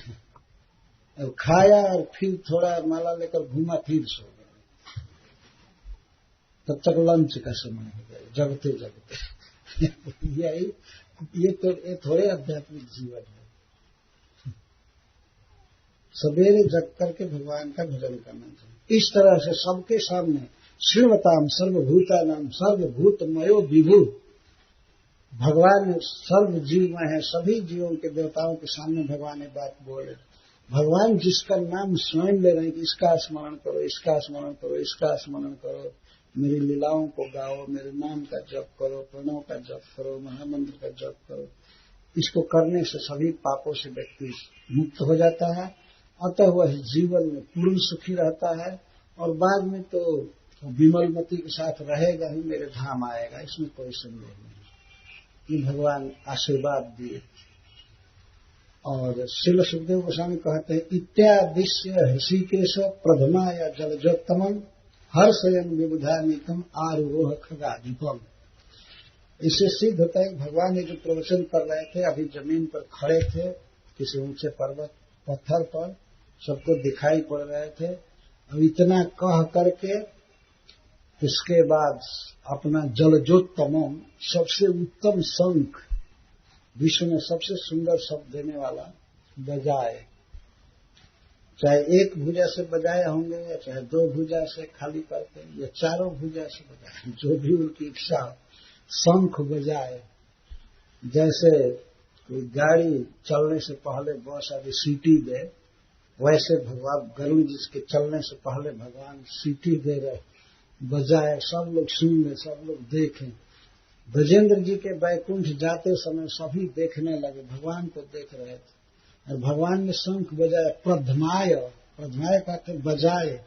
A: अब खाया और फिर थोड़ा माला लेकर घूमा, फिर सो गए, तब तक लंच का समय हो जाए, जगते जगते। ये थोड़े आध्यात्मिक जीवन है। सवेरे जग करके भगवान का भजन करना चाहिए। इस तरह से सबके सामने श्रीमताम सर्वभूतानाम सर्वभूतमयो विभु, भगवान सर्व जीवमय है, सभी जीवों के देवताओं के सामने भगवान ने बात बोले। भगवान जिसका नाम स्वयं ले रहे हैं कि इसका स्मरण करो, इसका स्मरण करो, इसका स्मरण करो, मेरी लीलाओं को गाओ, मेरे नाम का जप करो, प्रणव का जप करो, महामंत्र का जप करो। इसको करने से सभी पापों से व्यक्ति मुक्त हो जाता है। अतः वह जीवन में पूर्ण सुखी रहता है, और बाद में तो विमलमति के साथ रहेगा ही, मेरे धाम आएगा, इसमें कोई संदेह नहीं। ये भगवान आशीर्वाद दिए। और श्रील सुखदेव गोस्वामी कहते हैं, इत्यादिश्य ऋषिकेश प्रथमा या जलजोत्तमम हर्षयन विबुधानिकम आरोह खगाधिपम। इससे सिद्ध होता है भगवान ने जो प्रवचन कर रहे थे, अभी जमीन पर खड़े थे, किसी ऊंचे पर्वत पत्थर पर, सबको दिखाई पड़ रहे थे। अब इतना कह करके इसके बाद अपना जलजोत्तमम, सबसे उत्तम शंख, विश्व में सबसे सुंदर शब्द देने वाला, बजाए। चाहे एक भुजा से बजाए होंगे, या चाहे 2 भुजा से खाली करते हैं, या 4 भुजा से बजाए, जो भी उनकी इच्छा हो, शंख बजाए। जैसे कोई गाड़ी चलने से पहले बस आदि सीटी दे, वैसे भगवान गरुड़ जिसके चलने से पहले भगवान सीटी दे रहे, बजाए, सब लोग सुन ले, सब लोग देखें। ब्रजेंद्र जी के बैकुंठ जाते समय सभी देखने लगे, भगवान को देख रहे थे। और भगवान ने शंख बजाया, प्रधमाय का अर्थ बजाए,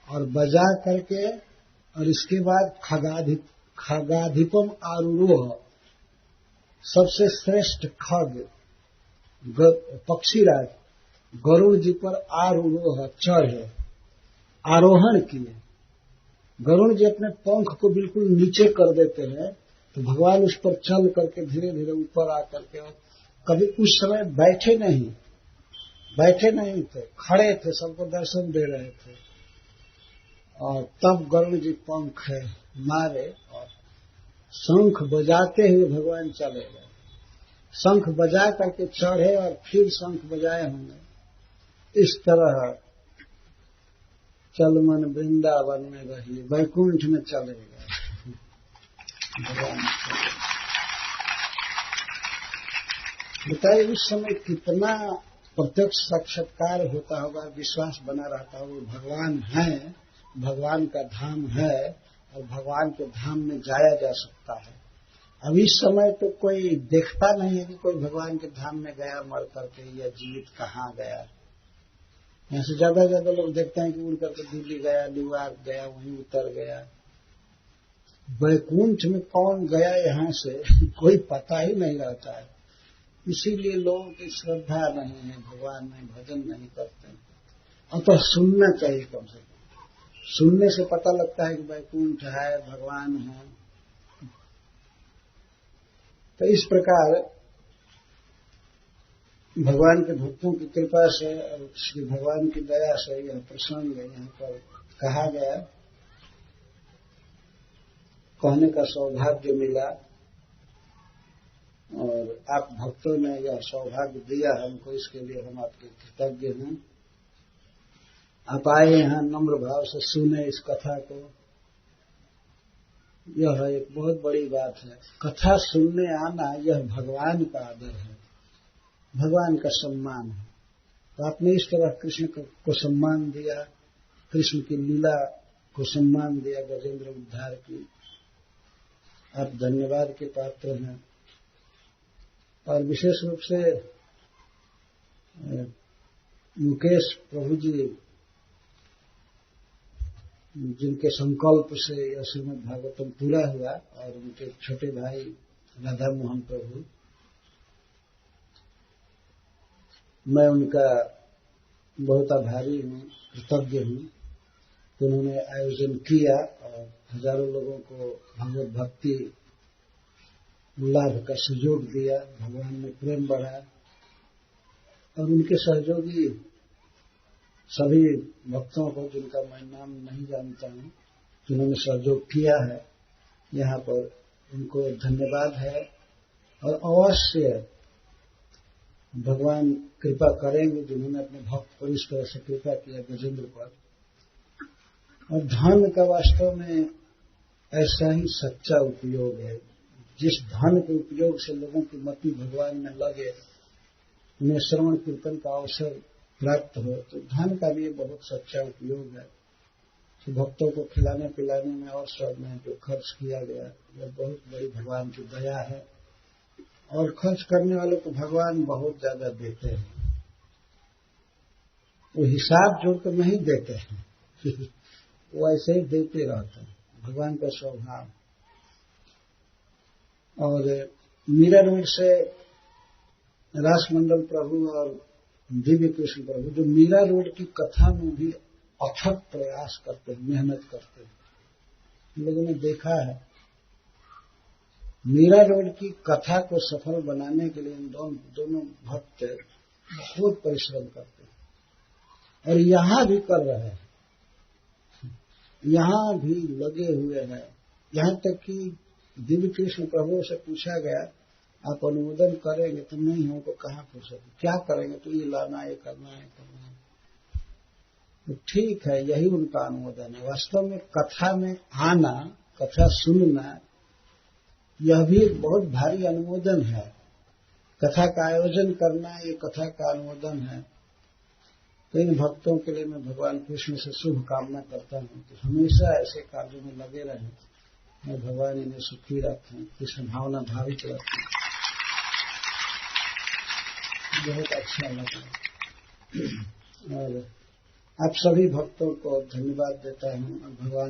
A: और बजा करके, और इसके बाद खगाधिपम आरूरोह, सबसे श्रेष्ठ खग पक्षीराज गरुड़ जी पर आरूरोह, चढ़े, आरोहण किए। गरुड़ जी अपने पंख को बिल्कुल नीचे कर देते हैं, तो भगवान उस पर चल करके धीरे धीरे ऊपर आकर के, कभी उस समय बैठे नहीं थे, खड़े थे, सबको दर्शन दे रहे थे। और तब गरुड़ जी पंख मारे और शंख बजाते हुए भगवान चले गए। शंख बजा करके चढ़े और फिर शंख बजाए होंगे। इस तरह चल मन वृंदावन में रहिए, वैकुंठ में चले गए भगवान। बताइए उस समय कितना प्रत्यक्ष साक्षात्कार होता होगा, विश्वास बना रहता होगा, भगवान है, भगवान का धाम है, और भगवान के धाम में जाया जा सकता है। अब इस समय तो कोई देखता नहीं है कि कोई भगवान के धाम में गया मर करके, या जीवित कहाँ गया। यहाँ से ज्यादा लोग देखते हैं कि उड़ करके दिल्ली गया, न्यूयॉर्क गया, वहीं उतर गया। वैकुंठ में कौन गया यहाँ से कोई पता ही नहीं रहता है। इसीलिए लोगों की श्रद्धा नहीं है, भगवान में भजन नहीं करते। अतः सुनना चाहिए कम से कम। सुनने से पता लगता है कि वैकुंठ है, भगवान है। तो इस प्रकार भगवान के भक्तों की कृपा से और श्री भगवान की दया से यह प्रसंग यहाँ पर कहा गया, कहने का सौभाग्य मिला। और आप भक्तों ने यह सौभाग्य दिया हमको, इसके लिए हम आपके कृतज्ञ हैं। आप आए यहाँ नम्र भाव से सुने इस कथा को, यह एक बहुत बड़ी बात है। कथा सुनने आना यह भगवान का आदर है, भगवान का सम्मान है। तो आपने इस तरह कृष्ण को सम्मान दिया, कृष्ण की लीला को सम्मान दिया, गजेंद्र उद्धार की। आप धन्यवाद के पात्र हैं। और विशेष रूप से मुकेश प्रभु जी, जिनके संकल्प से यह श्रीमद् भागवतम पूरा हुआ, और उनके छोटे भाई राधा मोहन प्रभु, मैं उनका बहुत आभारी हूँ, कृतज्ञ हूँ कि उन्होंने आयोजन किया और हजारों लोगों को भगवत भक्ति लाभ का सहयोग दिया, भगवान में प्रेम बढ़ा। और उनके सहयोगी सभी भक्तों को, जिनका मैं नाम नहीं जानता हूं, जिन्होंने सहयोग किया है यहाँ पर, उनको धन्यवाद है। और अवश्य भगवान कृपा करेंगे, जिन्होंने अपने भक्त पर इस तरह से कृपा किया गजेंद्र पर। और धन का वास्तव में ऐसा ही सच्चा उपयोग है। जिस धन के उपयोग से लोगों की मति भगवान में लगे, उन्हें श्रवण कीर्तन का अवसर प्राप्त हो, तो धन का भी बहुत सच्चा उपयोग है। तो भक्तों को खिलाने पिलाने में और सब में जो खर्च किया गया, यह बहुत बड़ी भगवान की दया है। और खर्च करने वालों को भगवान बहुत ज्यादा देते हैं, वो हिसाब जोड़कर नहीं देते हैं वो ऐसे ही देते रहते हैं, भगवान का स्वभाव। और मीरा रोड से रासमंडल प्रभु और दिव्य कृष्ण प्रभु, जो मीरा रोड की कथा में भी अथक प्रयास करते हैं, मेहनत करते हैं। लोगों ने देखा है, मीरा रोड की कथा को सफल बनाने के लिए दोनों भक्त बहुत परिश्रम करते हैं। और यहां भी कर रहे हैं, यहां भी लगे हुए हैं। यहां तक कि दिव्य कृष्ण प्रभु से पूछा गया, आप अनुमोदन करेंगे? तो नहीं, हमको कहाँ फुर्सत, क्या करेंगे? तो ये लाना, ये करना है, करना है। तो ठीक है, यही उनका अनुमोदन है। वास्तव में कथा में आना, कथा सुनना, यह भी एक बहुत भारी अनुमोदन है। कथा का आयोजन करना, ये कथा का अनुमोदन है। तो इन भक्तों के लिए मैं भगवान कृष्ण से शुभ कामना करता हूँ कि हमेशा ऐसे कार्यों में लगे रहें और भगवान इन्हें सुखी रखें, कृष्ण भावना भावित रखें। बहुत अच्छा लगा। और आप सभी भक्तों को धन्यवाद देता हूँ और भगवान